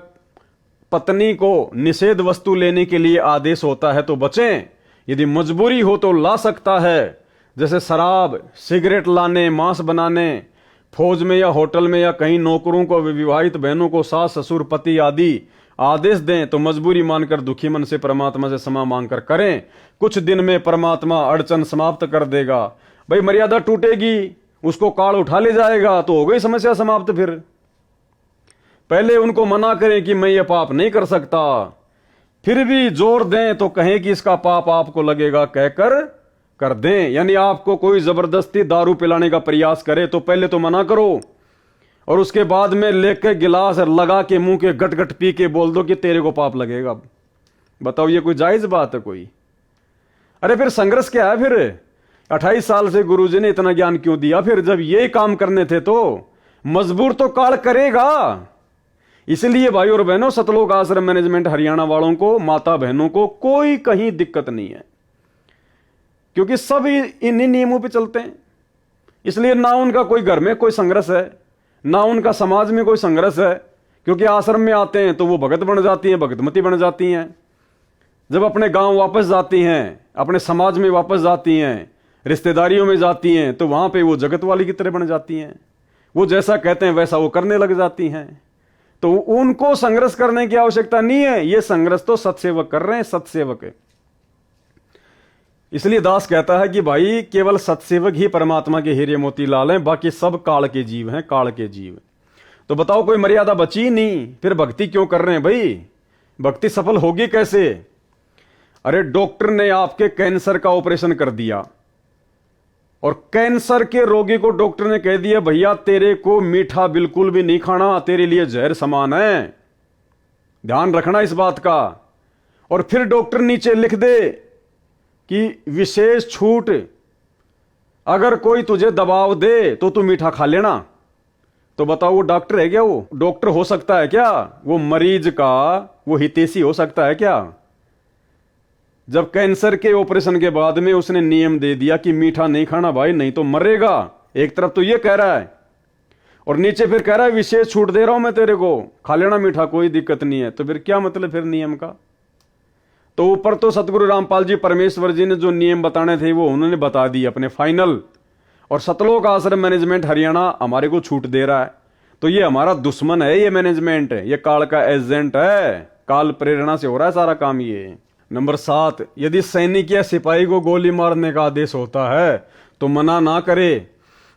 पत्नी को निषेध वस्तु लेने के लिए आदेश होता है तो बचें। यदि मजबूरी हो तो ला सकता है, जैसे शराब, सिगरेट लाने, मांस बनाने, फौज में या होटल में या कहीं नौकरों को, विवाहित बहनों को सास ससुर पति आदि आदेश दें तो मजबूरी मानकर दुखी मन से परमात्मा से क्षमा मांगकर करें। कुछ दिन में परमात्मा अड़चन समाप्त कर देगा। भाई मर्यादा टूटेगी, उसको काल उठा ले जाएगा तो हो गई समस्या समाप्त। फिर पहले उनको मना करें कि मैं ये पाप नहीं कर सकता, फिर भी जोर दें तो कहें कि इसका पाप आपको लगेगा, कहकर कर दें। यानी आपको कोई जबरदस्ती दारू पिलाने का प्रयास करे तो पहले तो मना करो और उसके बाद में लेके गिलास लगा के मुंह के गट गट पी के बोल दो कि तेरे को पाप लगेगा। बताओ ये कोई जायज बात है कोई? अरे फिर संघर्ष क्या है? फिर 28 साल से गुरुजी ने इतना ज्ञान क्यों दिया? फिर जब ये काम करने थे तो मजबूर तो काल करेगा। इसलिए भाई और बहनों, सतलोक आश्रम मैनेजमेंट हरियाणा वालों को, माता बहनों को कोई कहीं दिक्कत नहीं है, क्योंकि सब इन्हीं नियमों पे चलते हैं। इसलिए ना उनका कोई घर में कोई संघर्ष है, ना उनका समाज में कोई संघर्ष है, क्योंकि आश्रम में आते हैं तो वो भगत बन जाती हैं, भगतमती बन जाती हैं। जब अपने गांव वापस जाती हैं, अपने समाज में वापस जाती हैं, रिश्तेदारियों में जाती हैं, तो वहां पे वो जगत वाली की तरह बन जाती हैं। वो जैसा कहते हैं वैसा वो करने लग जाती हैं। तो उनको संघर्ष करने की आवश्यकता नहीं है। ये संघर्ष तो सत्सेवक कर रहे हैं, सत्सेवक है। इसलिए दास कहता है कि भाई केवल सत्सेवक ही परमात्मा के हीरे मोती लाल हैं, बाकी सब काल के जीव हैं, काल के जीव। तो बताओ कोई मर्यादा बची नहीं, फिर भक्ति क्यों कर रहे हैं भाई? भक्ति सफल होगी कैसे? अरे डॉक्टर ने आपके कैंसर का ऑपरेशन कर दिया और कैंसर के रोगी को डॉक्टर ने कह दिया भैया तेरे को मीठा बिल्कुल भी नहीं खाना, तेरे लिए जहर समान है, ध्यान रखना इस बात का। और फिर डॉक्टर नीचे लिख दे कि विशेष छूट, अगर कोई तुझे दबाव दे तो तू मीठा खा लेना। तो बताओ वो डॉक्टर है क्या? वो डॉक्टर हो सकता है क्या? वो मरीज का वो हितैषी हो सकता है क्या? जब कैंसर के ऑपरेशन के बाद में उसने नियम दे दिया कि मीठा नहीं खाना भाई, नहीं तो मरेगा। एक तरफ तो ये कह रहा है और नीचे फिर कह रहा है विशेष छूट दे रहा हूं मैं तेरे को, खा लेना मीठा, कोई दिक्कत नहीं है। तो फिर क्या मतलब फिर नियम का? तो ऊपर तो सतगुरु रामपाल जी परमेश्वर जी ने जो नियम बताने थे वो उन्होंने बता दिए अपने फाइनल, और सतलोक आश्रम मैनेजमेंट हरियाणा हमारे को छूट दे रहा है। तो ये हमारा दुश्मन है, ये मैनेजमेंट है, ये काल का एजेंट है, काल प्रेरणा से हो रहा है सारा काम ये। नंबर 7, यदि सैनिक या सिपाही को गोली मारने का आदेश होता है तो मना ना करे,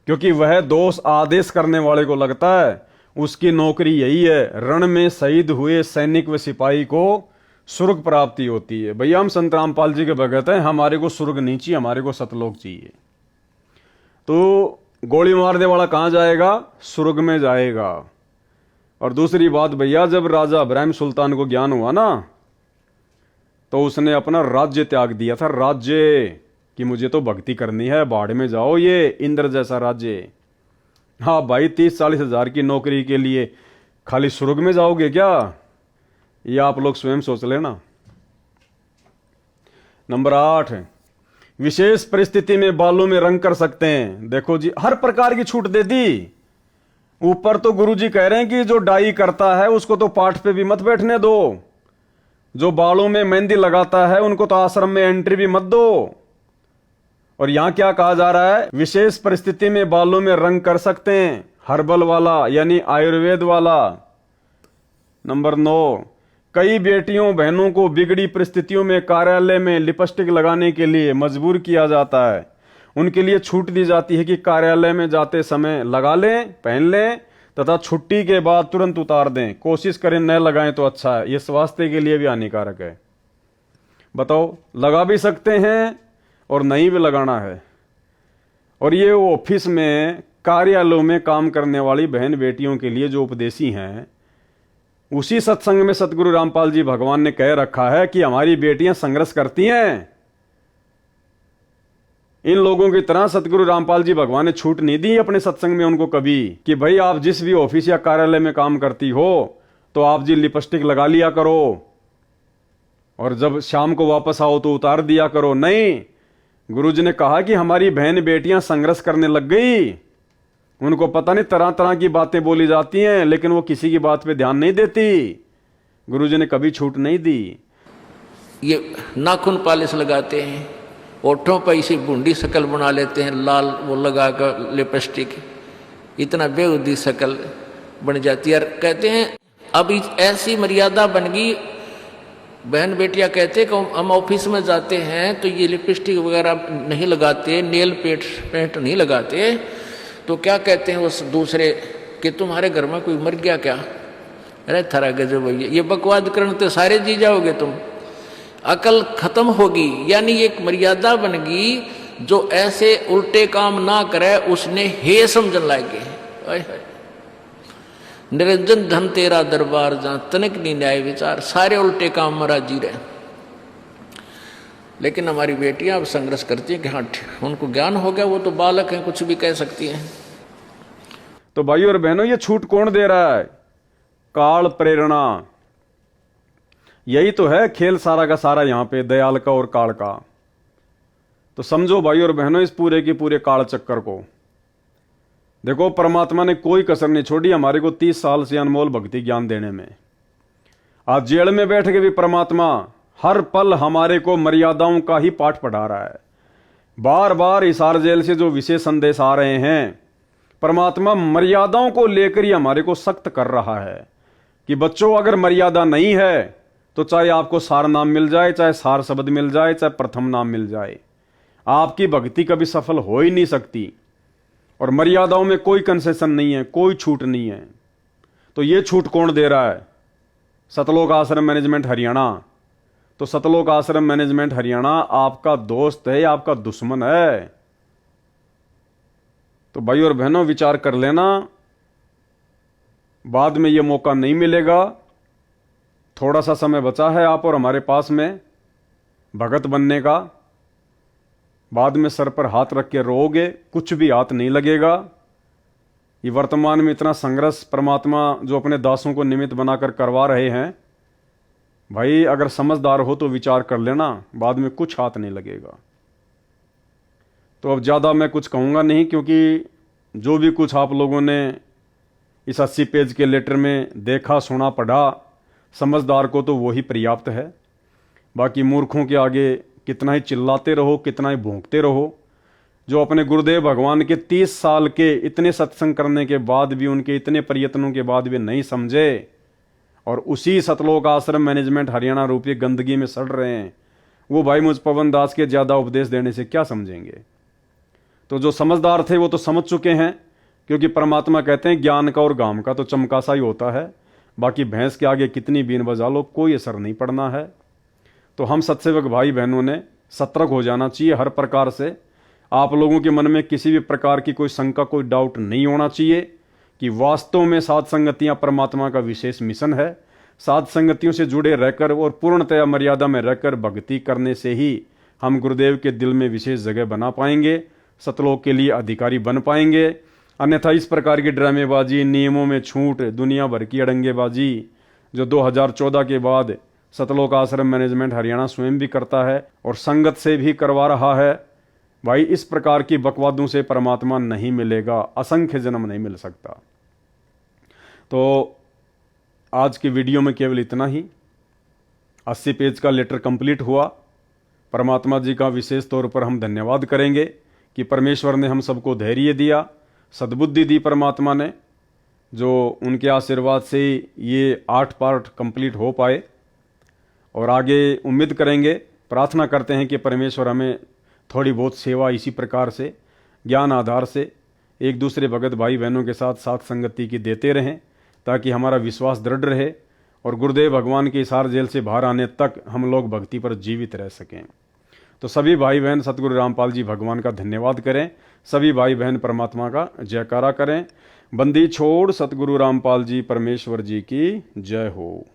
क्योंकि वह दोष आदेश करने वाले को लगता है। उसकी नौकरी यही है, रण में शहीद हुए सैनिक व सिपाही को स्वर्ग प्राप्ति होती है। भैया हम संत रामपाल जी के भगत हैं, हमारे को स्वर्ग नहीं चाहिए, हमारे को सतलोक चाहिए। तो गोली मारने वाला कहां जाएगा? स्वर्ग में जाएगा। और दूसरी बात भैया, जब राजा इब्राहिम सुल्तान को ज्ञान हुआ ना तो उसने अपना राज्य त्याग दिया था, राज्य कि मुझे तो भक्ति करनी है, बाढ़ में जाओ, ये इंद्र जैसा राज्य। हाँ भाई 30-40 हजार की नौकरी के लिए खाली स्वर्ग में जाओगे क्या? ये आप लोग स्वयं सोच लेना। नंबर 8, विशेष परिस्थिति में बालों में रंग कर सकते हैं। देखो जी, हर प्रकार की छूट दे दी। ऊपर तो गुरुजी कह रहे हैं कि जो डाई करता है उसको तो पाठ पे भी मत बैठने दो, जो बालों में मेहंदी लगाता है उनको तो आश्रम में एंट्री भी मत दो। और यहां क्या कहा जा रहा है, विशेष परिस्थिति में बालों में रंग कर सकते हैं, हर्बल वाला यानी आयुर्वेद वाला। नंबर 9, कई बेटियों बहनों को बिगड़ी परिस्थितियों में कार्यालय में लिपस्टिक लगाने के लिए मजबूर किया जाता है। उनके लिए छूट दी जाती है कि कार्यालय में जाते समय लगा लें, पहन लें तथा छुट्टी के बाद तुरंत उतार दें। कोशिश करें न लगाएं तो अच्छा है, यह स्वास्थ्य के लिए भी हानिकारक है। बताओ, लगा भी सकते हैं और नहीं भी लगाना है। और ये ऑफिस में कार्यालयों में काम करने वाली बहन बेटियों के लिए जो उपदेशी हैं, उसी सत्संग में सतगुरु रामपाल जी भगवान ने कह रखा है कि हमारी बेटियां संघर्ष करती हैं। इन लोगों की तरह सतगुरु रामपाल जी भगवान ने छूट नहीं दी अपने सत्संग में उनको कभी कि भाई आप जिस भी ऑफिस या कार्यालय में काम करती हो तो आप जी लिपस्टिक लगा लिया करो और जब शाम को वापस आओ तो उतार दिया करो। नहीं, गुरुजी ने कहा कि हमारी बहन बेटियां संघर्ष करने लग गई। उनको पता नहीं तरह तरह की बातें बोली जाती हैं, लेकिन वो किसी की बात पे ध्यान नहीं देती। गुरुजी ने कभी छूट नहीं दी। ये नाखून पालिश लगाते हैं, ओठों पर इसी बूंदी शक्ल बना लेते हैं, लाल वो लगा कर लिपस्टिक, इतना बेहुदी शक्ल बन जाती है। कहते हैं अब ऐसी मर्यादा बन गई, बहन बेटियां कहते हैं कि हम ऑफिस में जाते हैं तो ये लिपस्टिक वगैरह नहीं लगाते, नेल पेंट नहीं लगाते, तो क्या कहते हैं उस दूसरे कि तुम्हारे घर में कोई मर गया क्या? अरे थारा गजब भैया, ये बकवाद करने तो सारे जी जाओगे तुम, अकल खत्म होगी। यानी एक मर्यादा बन गई, जो ऐसे उल्टे काम ना करे उसने हे समझन लागे। निरंजन धन तेरा दरबार जहां तनिक नहीं न्याय विचार, सारे उल्टे काम महाराज जी रहे। लेकिन हमारी बेटियां अब संघर्ष करती हैं कि हाँ उनको ज्ञान हो गया, वो तो बालक हैं, कुछ भी कह सकती हैं। तो भाइयों और बहनों, ये छूट कौन दे रहा है? काल प्रेरणा। यही तो है खेल सारा का सारा यहां पे, दयाल का और काल का। तो समझो भाइयों और बहनों इस पूरे के पूरे काल चक्कर को। देखो, परमात्मा ने कोई कसर नहीं छोड़ी हमारे को 30 साल से अनमोल भक्ति ज्ञान देने में। आज जेल में बैठ के भी परमात्मा हर पल हमारे को मर्यादाओं का ही पाठ पढ़ा रहा है। बार बार हिसार जेल से जो विशेष संदेश आ रहे हैं, परमात्मा मर्यादाओं को लेकर ही हमारे को सख्त कर रहा है कि बच्चों, अगर मर्यादा नहीं है तो चाहे आपको सार नाम मिल जाए, चाहे सार शब्द मिल जाए, चाहे प्रथम नाम मिल जाए, आपकी भक्ति कभी सफल हो ही नहीं सकती। और मर्यादाओं में कोई कंसेशन नहीं है, कोई छूट नहीं है। तो ये छूट कौन दे रहा है? सतलोक आश्रम मैनेजमेंट हरियाणा। तो सतलोक आश्रम मैनेजमेंट हरियाणा आपका दोस्त है, आपका दुश्मन है? तो भाई और बहनों, विचार कर लेना, बाद में यह मौका नहीं मिलेगा। थोड़ा सा समय बचा है आप और हमारे पास में भगत बनने का। बाद में सर पर हाथ रख के रोओगे, कुछ भी हाथ नहीं लगेगा। ये वर्तमान में इतना संघर्ष परमात्मा जो अपने दासों को निमित्त बनाकर करवा रहे हैं, भाई अगर समझदार हो तो विचार कर लेना, बाद में कुछ हाथ नहीं लगेगा। तो अब ज़्यादा मैं कुछ कहूँगा नहीं, क्योंकि जो भी कुछ आप लोगों ने इस 80 पेज के लेटर में देखा, सुना, पढ़ा, समझदार को तो वही पर्याप्त है। बाकी मूर्खों के आगे कितना ही चिल्लाते रहो, कितना ही भौंकते रहो। जो अपने गुरुदेव भगवान के 30 साल के इतने सत्संग करने के बाद भी, उनके इतने प्रयत्नों के बाद भी नहीं समझे और उसी सतलोक आश्रम मैनेजमेंट हरियाणा रूपी गंदगी में सड़ रहे हैं, वो भाई मुझ पवन दास के ज़्यादा उपदेश देने से क्या समझेंगे? तो जो समझदार थे वो तो समझ चुके हैं, क्योंकि परमात्मा कहते हैं ज्ञान का और गाम का तो चमका सा ही होता है, बाकी भैंस के आगे कितनी बीन बजा लो कोई असर नहीं पड़ना है। तो हम सत्सेवक भाई बहनों ने सतर्क हो जाना चाहिए हर प्रकार से। आप लोगों के मन में किसी भी प्रकार की कोई शंका, कोई डाउट नहीं होना चाहिए कि वास्तव में साध संगतियां परमात्मा का विशेष मिशन है। साध संगतियों से जुड़े रहकर और पूर्णतया मर्यादा में रहकर भक्ति करने से ही हम गुरुदेव के दिल में विशेष जगह बना पाएंगे, सतलोक के लिए अधिकारी बन पाएंगे। अन्यथा इस प्रकार की ड्रामेबाजी, नियमों में छूट, दुनिया भर की अड़ंगेबाजी जो 2014 के बाद सतलोक आश्रम मैनेजमेंट हरियाणा स्वयं भी करता है और संगत से भी करवा रहा है, भाई इस प्रकार की बकवादों से परमात्मा नहीं मिलेगा, असंख्य जन्म नहीं मिल सकता। तो आज की वीडियो में केवल इतना ही। 80 पेज का लेटर कंप्लीट हुआ। परमात्मा जी का विशेष तौर पर हम धन्यवाद करेंगे कि परमेश्वर ने हम सबको धैर्य दिया, सद्बुद्धि दी परमात्मा ने, जो उनके आशीर्वाद से ये 8 पार्ट कंप्लीट हो पाए। और आगे उम्मीद करेंगे, प्रार्थना करते हैं कि परमेश्वर हमें थोड़ी बहुत सेवा इसी प्रकार से ज्ञान आधार से एक दूसरे भगत भाई बहनों के साथ साथ संगति की देते रहें, ताकि हमारा विश्वास दृढ़ रहे और गुरुदेव भगवान के हिसार जेल से बाहर आने तक हम लोग भक्ति पर जीवित रह सकें। तो सभी भाई बहन सतगुरु रामपाल जी भगवान का धन्यवाद करें, सभी भाई बहन परमात्मा का जयकारा करें। बंदी छोड़ सतगुरु रामपाल जी परमेश्वर जी की जय हो।